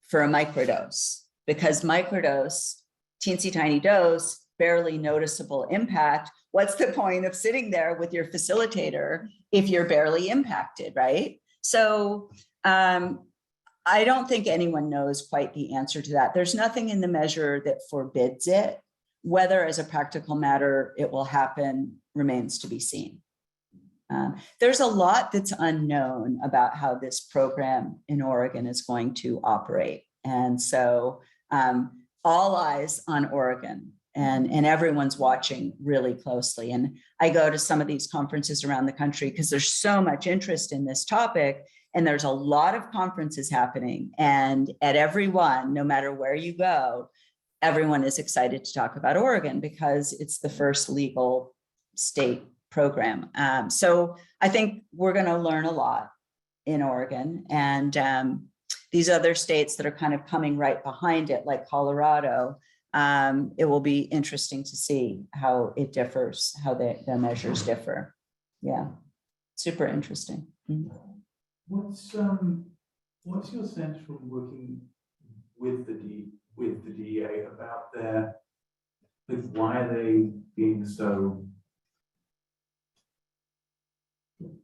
for a microdose, because microdose, teensy tiny dose, barely noticeable impact. What's the point of sitting there with your facilitator if you're barely impacted, right? So I don't think anyone knows quite the answer to that. There's nothing in the measure that forbids it. Whether as a practical matter it will happen remains to be seen. There's a lot that's unknown about how this program in Oregon is going to operate. And so all eyes on Oregon, and everyone's watching really closely. And I go to some of these conferences around the country because there's so much interest in this topic, and there's a lot of conferences happening. And at every one, no matter where you go, everyone is excited to talk about Oregon because it's the first legal state program. So I think we're going to learn a lot in Oregon, and these other states that are kind of coming right behind it, like Colorado. It will be interesting to see how it differs, how the measures differ. Yeah, super interesting. Mm-hmm. What's your sense from working with the DEA about why are they being so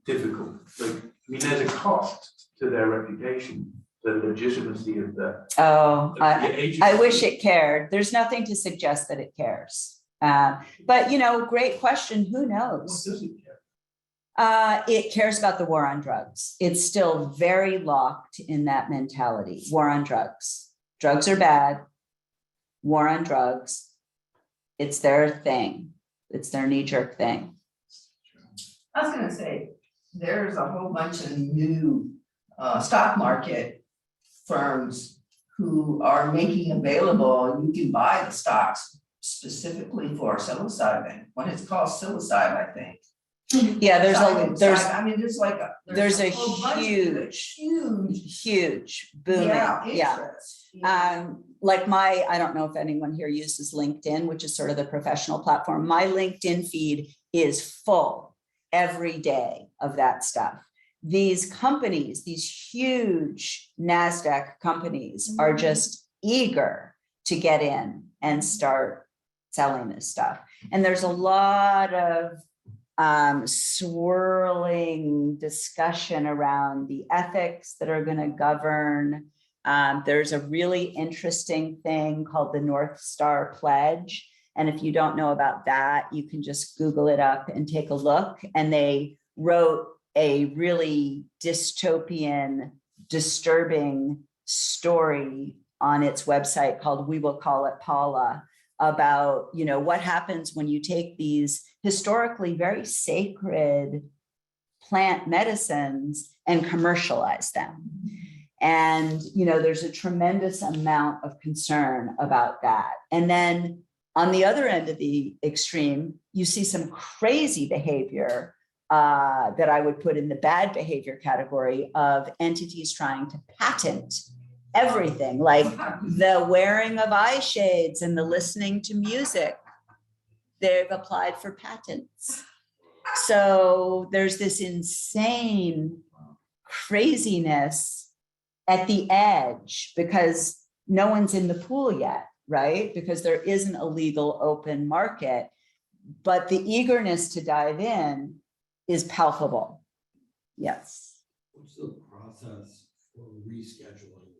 difficult? Like, I mean, there's a cost to their reputation, the legitimacy of the. Oh, agency. I wish it cared. There's nothing to suggest that it cares. But you know, great question. Who knows? What does it care? It cares about the war on drugs. It's still very locked in that mentality. War on drugs. Drugs are bad. War on drugs. It's their thing. It's their knee-jerk thing. I was gonna say, there's a whole bunch of new stock market firms who are making available, you can buy the stocks specifically for psilocybin. When it's called psilocybe, I think. Yeah, there's I mean, there's a whole bunch of huge booming. interest. Like I don't know if anyone here uses LinkedIn, which is sort of the professional platform. My LinkedIn feed is full every day of that stuff. These companies, these huge NASDAQ companies are just eager to get in and start selling this stuff. And there's a lot of swirling discussion around the ethics that are going to govern. There's a really interesting thing called the North Star Pledge. And if you don't know about that, you can just Google it up and take a look. And they wrote a really dystopian, disturbing story on its website called We Will Call It Paula, about, you know, what happens when you take these historically very sacred plant medicines and commercialize them. And, you know, there's a tremendous amount of concern about that. And then on the other end of the extreme, you see some crazy behavior that I would put in the bad behavior category of entities trying to patent everything, like the wearing of eye shades and the listening to music. They've applied for patents. So there's this insane craziness at the edge because no one's in the pool yet, right? Because there isn't a legal open market, but the eagerness to dive in is palpable. Yes. What's the process for rescheduling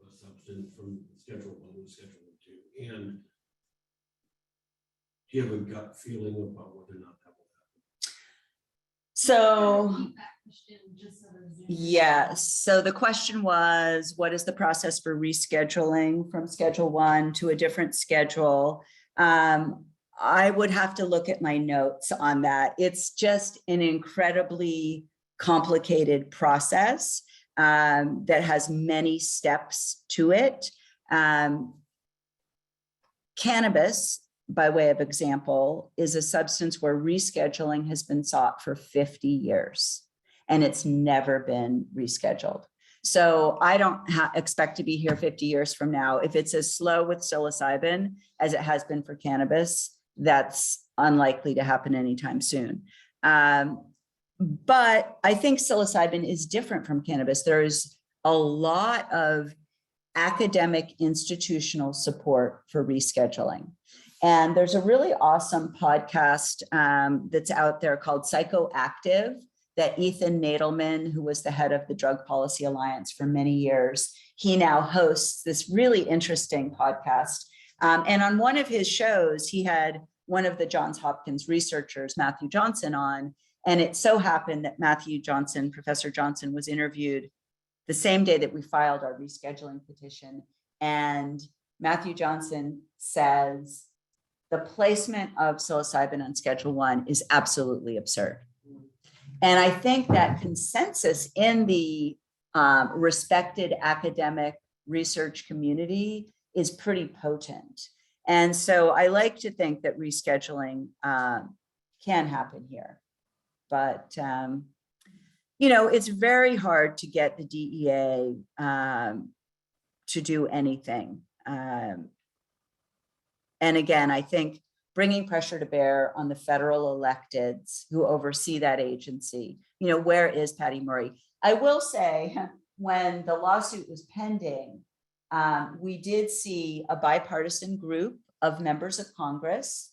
a substance from Schedule 1 to Schedule 2 And do you have a gut feeling about whether or not that will happen? So, Repeat that question just so the Zoom- yes, so the question was, what is the process for rescheduling from Schedule 1 to a different schedule? I would have to look at my notes on that. It's just an incredibly complicated process that has many steps to it. Cannabis, by way of example, is a substance where rescheduling has been sought for 50 years and it's never been rescheduled. So I don't expect to be here 50 years from now. If it's as slow with psilocybin as it has been for cannabis, that's unlikely to happen anytime soon. But I think psilocybin is different from cannabis. There's a lot of academic institutional support for rescheduling. And there's a really awesome podcast that's out there called Psychoactive that Ethan Nadelman, who was the head of the Drug Policy Alliance for many years, he now hosts this really interesting podcast. And on one of his shows, he had one of the Johns Hopkins researchers, Matthew Johnson, on. And it so happened that Matthew Johnson, Professor Johnson, was interviewed the same day that we filed our rescheduling petition. And Matthew Johnson says, the placement of psilocybin on Schedule 1 is absolutely absurd. And I think that consensus in the respected academic research community is pretty potent. And so I like to think that rescheduling can happen here. But, it's very hard to get the DEA to do anything. And again, I think bringing pressure to bear on the federal electeds who oversee that agency, where is Patty Murray? I will say, when the lawsuit was pending, we did see a bipartisan group of members of Congress,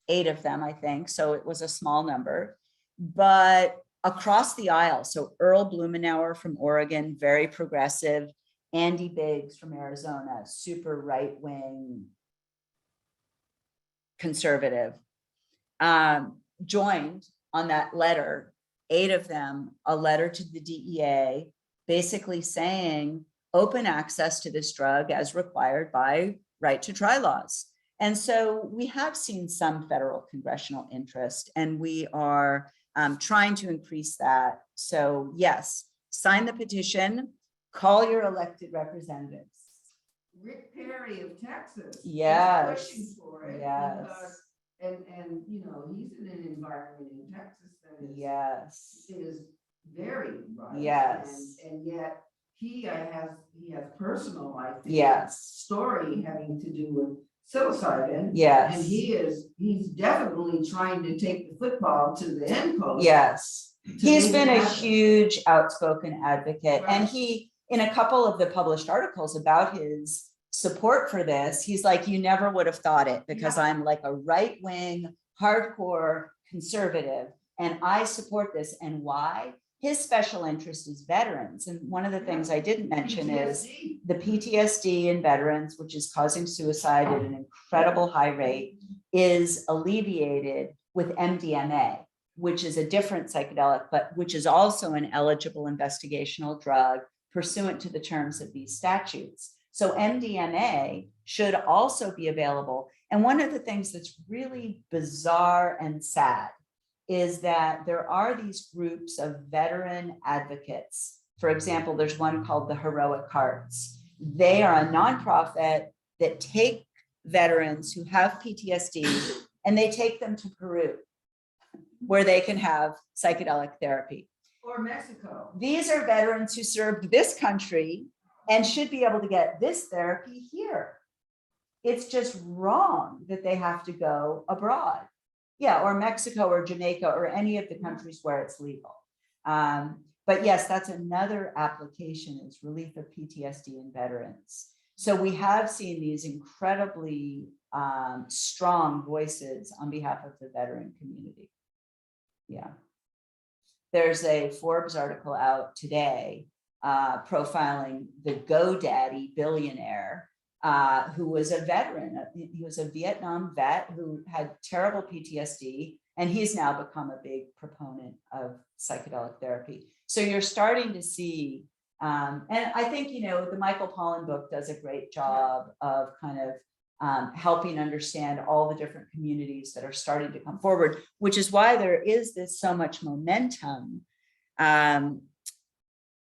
8 of them, I think, so it was a small number, but across the aisle, so Earl Blumenauer from Oregon, very progressive, Andy Biggs from Arizona, super right-wing conservative, joined on that letter, 8 of them, a letter to the DEA, basically saying open access to this drug as required by right to try laws. And so we have seen some federal congressional interest, and we are trying to increase that. So yes, sign the petition, call your elected representatives. Rick Perry of Texas. Yes. Is pushing for it. Yes. Because, and he's in an environment in Texas that is, Yes. is very right. Yes. And yet he has personal, I think, Yes. story having to do with psilocybin. Yes. And he's definitely trying to take the football to the end post. Yes. He's make been it a happen. huge outspoken advocate. Right. And he, in a couple of the published articles about his support for this, he's like, you never would have thought it, because I'm like a right-wing, hardcore conservative, and I support this. And why? His special interest is veterans. And one of the things I didn't mention is the PTSD in veterans, which is causing suicide at an incredible high rate, is alleviated with MDMA, which is a different psychedelic, but which is also an eligible investigational drug pursuant to the terms of these statutes. So MDMA should also be available. And one of the things that's really bizarre and sad is that there are these groups of veteran advocates. For example, there's one called the Heroic Hearts. They are a nonprofit that take veterans who have PTSD and they take them to Peru, where they can have psychedelic therapy. Or Mexico. These are veterans who served this country and should be able to get this therapy here. It's just wrong that they have to go abroad. Yeah, or Mexico or Jamaica or any of the countries where it's legal. But yes, that's another application, is relief of PTSD in veterans. So we have seen these incredibly strong voices on behalf of the veteran community. Yeah. There's a Forbes article out today profiling the GoDaddy billionaire who was a veteran. He was a Vietnam vet who had terrible PTSD, and he's now become a big proponent of psychedelic therapy. So you're starting to see, and I think, you know, the Michael Pollan book does a great job of kind of helping understand all the different communities that are starting to come forward, which is why there is this so much momentum. And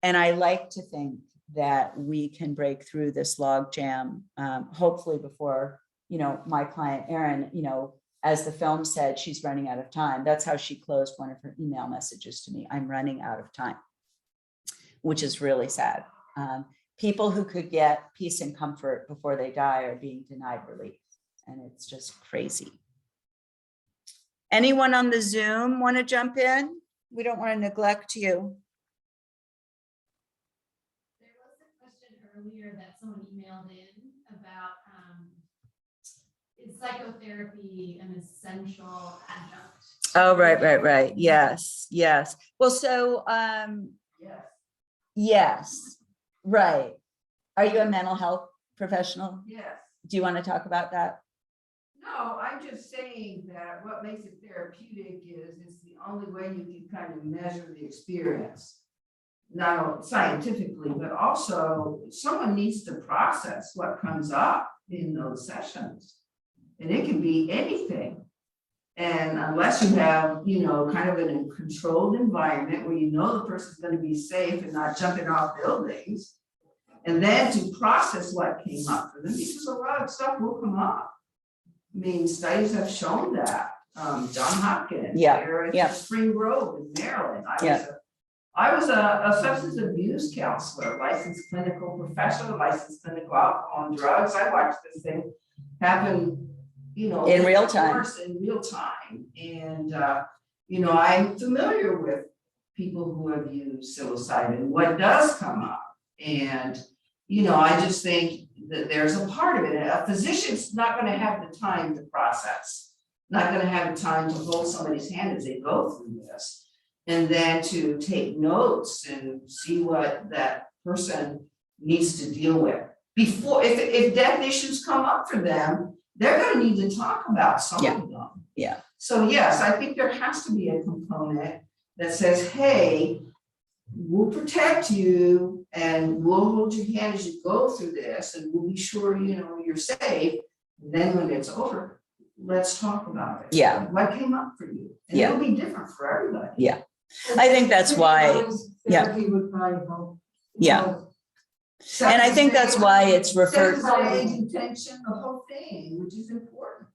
I like to think that we can break through this log jam, hopefully before, you know, my client Erin, you know, as the film said, she's running out of time. That's how she closed one of her email messages to me. I'm running out of time, which is really sad. People who could get peace and comfort before they die are being denied relief. And it's just crazy. Anyone on the Zoom want to jump in? We don't want to neglect you. There was a question earlier that someone emailed in about is psychotherapy an essential adjunct? Oh, right. Yes. Well, so, yes, right. Are you a mental health professional? Yes. Do you want to talk about that? No, I'm just saying that what makes it therapeutic is it's the only way you can kind of measure the experience. Not only scientifically, but also someone needs to process what comes up in those sessions. And it can be anything. And unless you have, you know, kind of in a controlled environment where you know the person's going to be safe and not jumping off buildings, and then to process what came up for them, because a lot of stuff will come up. I mean, studies have shown that. John Hopkins, Spring Grove in Maryland. I was a substance abuse counselor, licensed clinical professional, licensed clinical alcohol and drugs. I watched this thing happen, you know, in real time. In real time. And, you know, I'm familiar with people who have used psilocybin, what does come up. And, you know, I just think that there's a part of it. A physician's not going to have the time to process, not going to have the time to hold somebody's hand as they go through this, and then to take notes and see what that person needs to deal with. Before, if death issues come up for them, they're going to need to talk about some of them. Yeah. So yes, I think there has to be a component that says, hey, we'll protect you and we'll hold your hand as you go through this, and we'll be sure, you know, you're safe. And then when it's over, let's talk about it. Yeah. What came up for you? And it'll be different for everybody. Yeah. I think that's why. Therapy would probably help. Yeah. And I think that's why it's referred to age intention, the whole thing, which is important.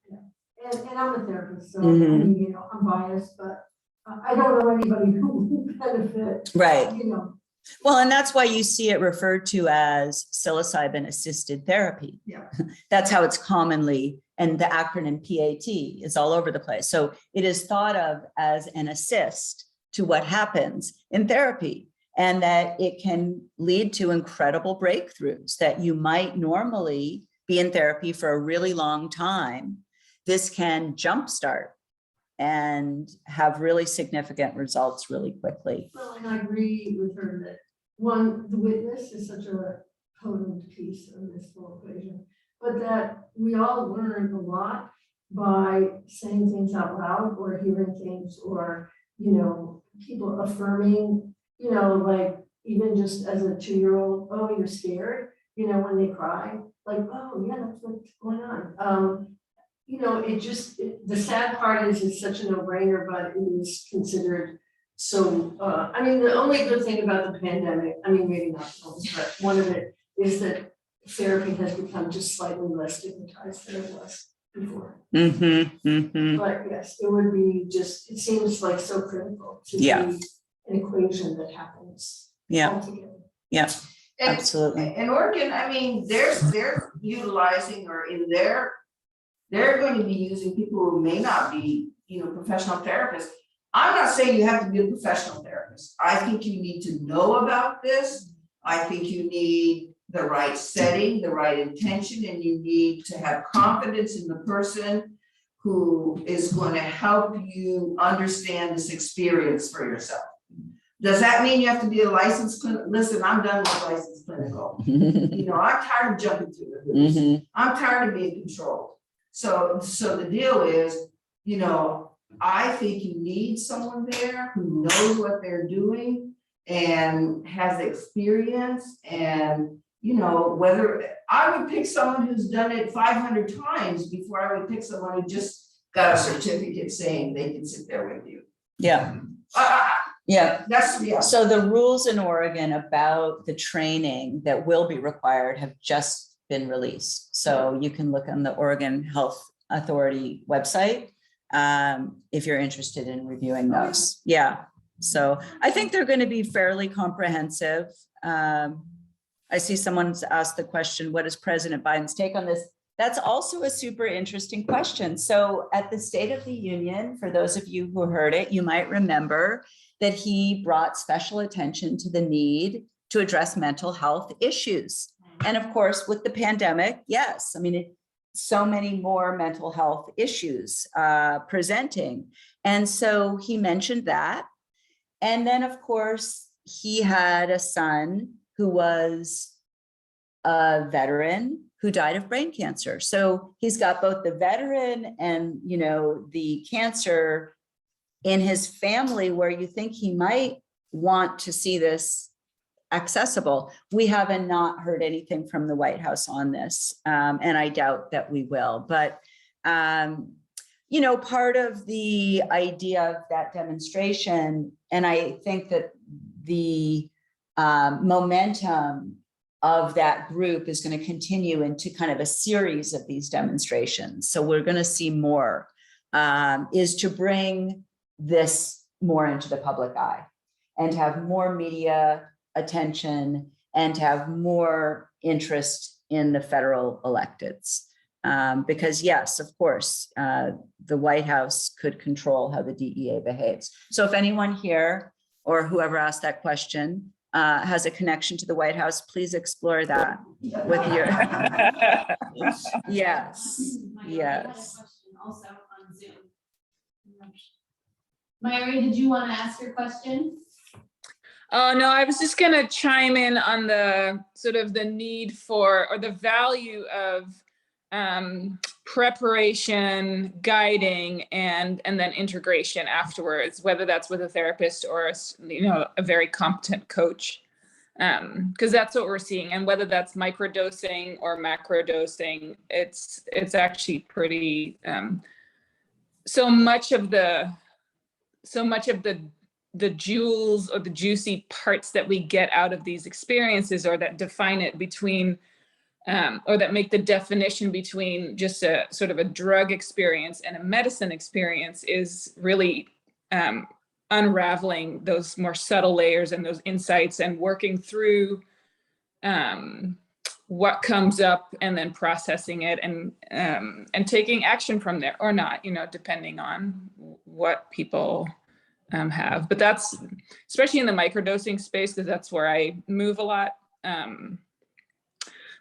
And I'm a therapist, so Mhm. I mean, you know, I'm biased, but I don't know anybody who would benefit. Right. You know. Well, and that's why you see it referred to as psilocybin assisted therapy. Yeah. That's how it's commonly, and the acronym PAT is all over the place. So it is thought of as an assist to what happens in therapy, and that it can lead to incredible breakthroughs that you might normally be in therapy for a really long time. This can jumpstart and have really significant results really quickly. Well, and I agree with her that one, the witness is such a potent piece of this whole equation, but that we all learn a lot by saying things out loud or hearing things, or, you know, people affirming, you know, like even just as a 2-year-old, oh, you're scared, you know, when they cry, like, oh yeah, that's what's going on. You know, the sad part is it's such a no-brainer, but it is considered so, I mean, the only good thing about the pandemic, I mean, maybe not always, but one of it is that therapy has become just slightly less stigmatized than it was before. Mm-hmm, mm-hmm. But yes, it would be just, it seems like so critical to be an equation that happens altogether. Yeah, absolutely. In Oregon, I mean, they're utilizing, or they're going to be using people who may not be, you know, professional therapists. I'm not saying you have to be a professional therapist. I think you need to know about this. I think you need the right setting, the right intention, and you need to have confidence in the person who is going to help you understand this experience for yourself. Does that mean you have to be a licensed clinic? Listen, I'm done with licensed clinical. You know, I'm tired of jumping through the hoops. Mhm. I'm tired of being controlled. So the deal is, you know, I think you need someone there who knows what they're doing and has experience, and, you know, whether, I would pick someone who's done it 500 times before I would pick someone who just got a certificate saying they can sit there with you. Yeah, yeah. That's, yeah. So the rules in Oregon about the training that will be required have just been released. So you can look on the Oregon Health Authority website if you're interested in reviewing those. Yeah, so I think they're going to be fairly comprehensive. I see someone's asked the question, what is President Biden's take on this? That's also a super interesting question. So at the State of the Union, for those of you who heard it, you might remember that he brought special attention to the need to address mental health issues. And of course, with the pandemic, yes, I mean, so many more mental health issues presenting. And so he mentioned that. And then, of course, he had a son who was a veteran who died of brain cancer. So he's got both the veteran and, you know, the cancer in his family, where you think he might want to see this accessible. We haven't not heard anything from the White House on this, and I doubt that we will. But, you know, part of the idea of that demonstration, and I think that the momentum of that group is going to continue into kind of a series of these demonstrations. So we're going to see more, is to bring this more into the public eye and have more media attention and to have more interest in the federal electeds. Because yes, of course, the White House could control how the DEA behaves. So if anyone here or whoever asked that question has a connection to the White House, please explore that with your, yes, yes. Also on Zoom. Mary, did you want to ask your question? Oh, no, I was just going to chime in on the sort of the need for, or the value of preparation, guiding, and then integration afterwards, whether that's with a therapist or, you know, a very competent coach, because that's what we're seeing. And whether that's microdosing or macrodosing, it's actually pretty, so much of the jewels or the juicy parts that we get out of these experiences, or that define it between, or that make the definition between just a sort of a drug experience and a medicine experience, is really unraveling those more subtle layers and those insights, and working through what comes up, and then processing it, and taking action from there or not, you know, depending on what people have. But that's especially in the microdosing space, because that's where I move a lot.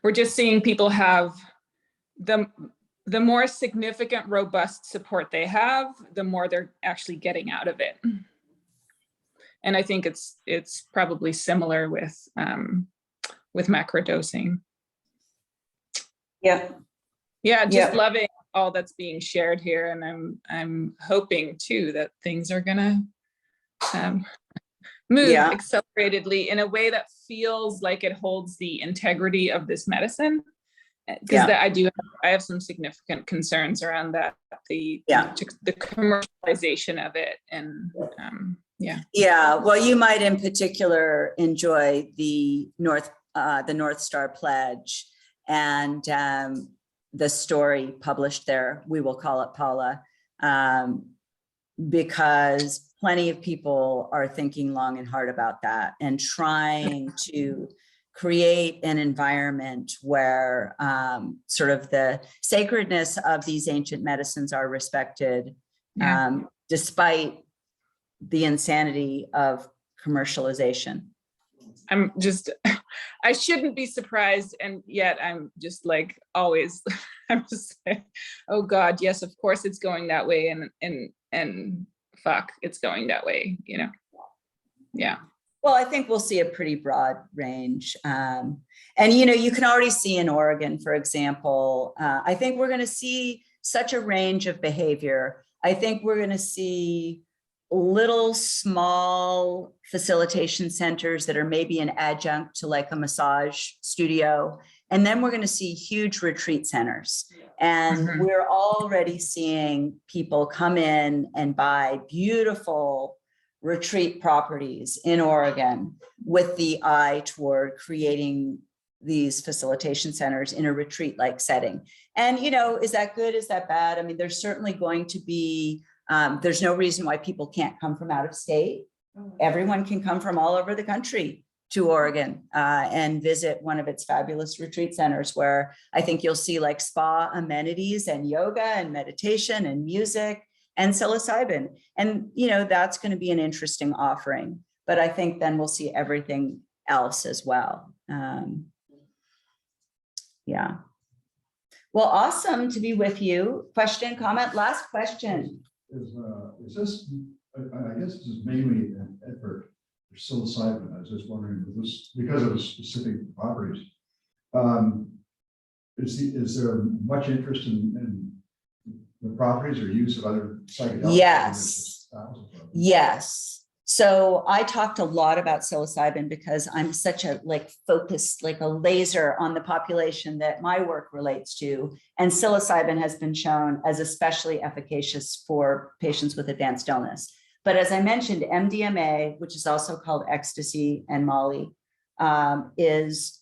We're just seeing people have the more significant, robust support they have, the more they're actually getting out of it. And I think it's probably similar with macrodosing. Yeah. Yeah, just loving all that's being shared here, and I'm hoping too that things are gonna move acceleratedly in a way that feels like it holds the integrity of this medicine. Because I have some significant concerns around that, the commercialization of it, and well, you might in particular enjoy the North Star Pledge and the story published there, We Will Call It Paula, because plenty of people are thinking long and hard about that and trying to create an environment where sort of the sacredness of these ancient medicines are respected, despite the insanity of commercialization. I shouldn't be surprised, and yet I'm just like always, I'm just like, oh God, yes, of course it's going that way, and fuck, it's going that way, you know. Yeah. Well, I think we'll see a pretty broad range. And, you can already see in Oregon, for example, I think we're going to see such a range of behavior. I think we're going to see little small facilitation centers that are maybe an adjunct to like a massage studio. And then we're going to see huge retreat centers. And we're already seeing people come in and buy beautiful retreat properties in Oregon with the eye toward creating these facilitation centers in a retreat-like setting. And, is that good? Is that bad? I mean, there's certainly going to be, there's no reason why people can't come from out of state. Everyone can come from all over the country to Oregon and visit one of its fabulous retreat centers, where I think you'll see like spa amenities and yoga and meditation and music and psilocybin. And, that's going to be an interesting offering, but I think then we'll see everything else as well. Yeah. Well, awesome to be with you. Question, comment, last question. Is this, I guess this is mainly an effort for psilocybin. I was just wondering, was this because of the specific properties? Is there much interest in the properties or use of other psychedelics? Yes. Yes. So I talked a lot about psilocybin because I'm such a focused, like a laser on the population that my work relates to. And psilocybin has been shown as especially efficacious for patients with advanced illness. But as I mentioned, MDMA, which is also called ecstasy and Molly, is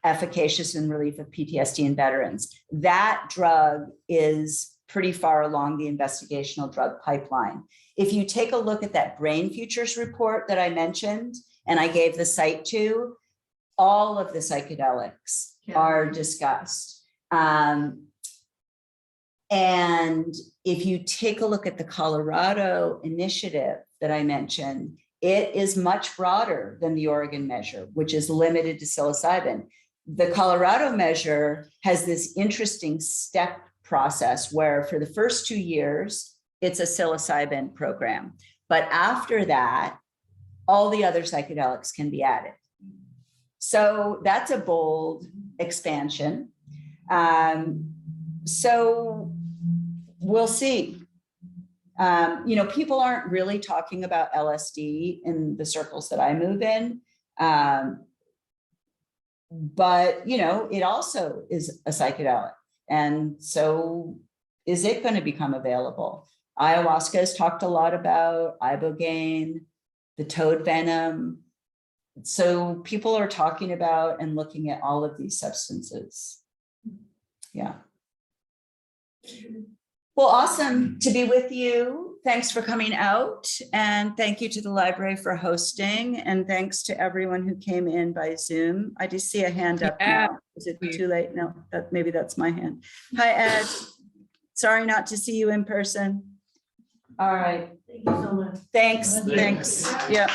efficacious in relief of PTSD in veterans. That drug is pretty far along the investigational drug pipeline. If you take a look at that Brain Futures report that I mentioned, and I gave the site to, all of the psychedelics are discussed. And if you take a look at the Colorado initiative that I mentioned, it is much broader than the Oregon measure, which is limited to psilocybin. The Colorado measure has this interesting step process where for the first 2 years, it's a psilocybin program. But after that, all the other psychedelics can be added. So that's a bold expansion. So we'll see. People aren't really talking about LSD in the circles that I move in. But, it also is a psychedelic. And so is it going to become available? Ayahuasca has talked a lot about ibogaine, the toad venom. So people are talking about and looking at all of these substances. Yeah. Well, awesome to be with you. Thanks for coming out. And thank you to the library for hosting. And thanks to everyone who came in by Zoom. I just see a hand up now. Is it too late? No, maybe that's my hand. Hi, Ed. Sorry not to see you in person. All right. Thank you so much. Thanks. Yeah.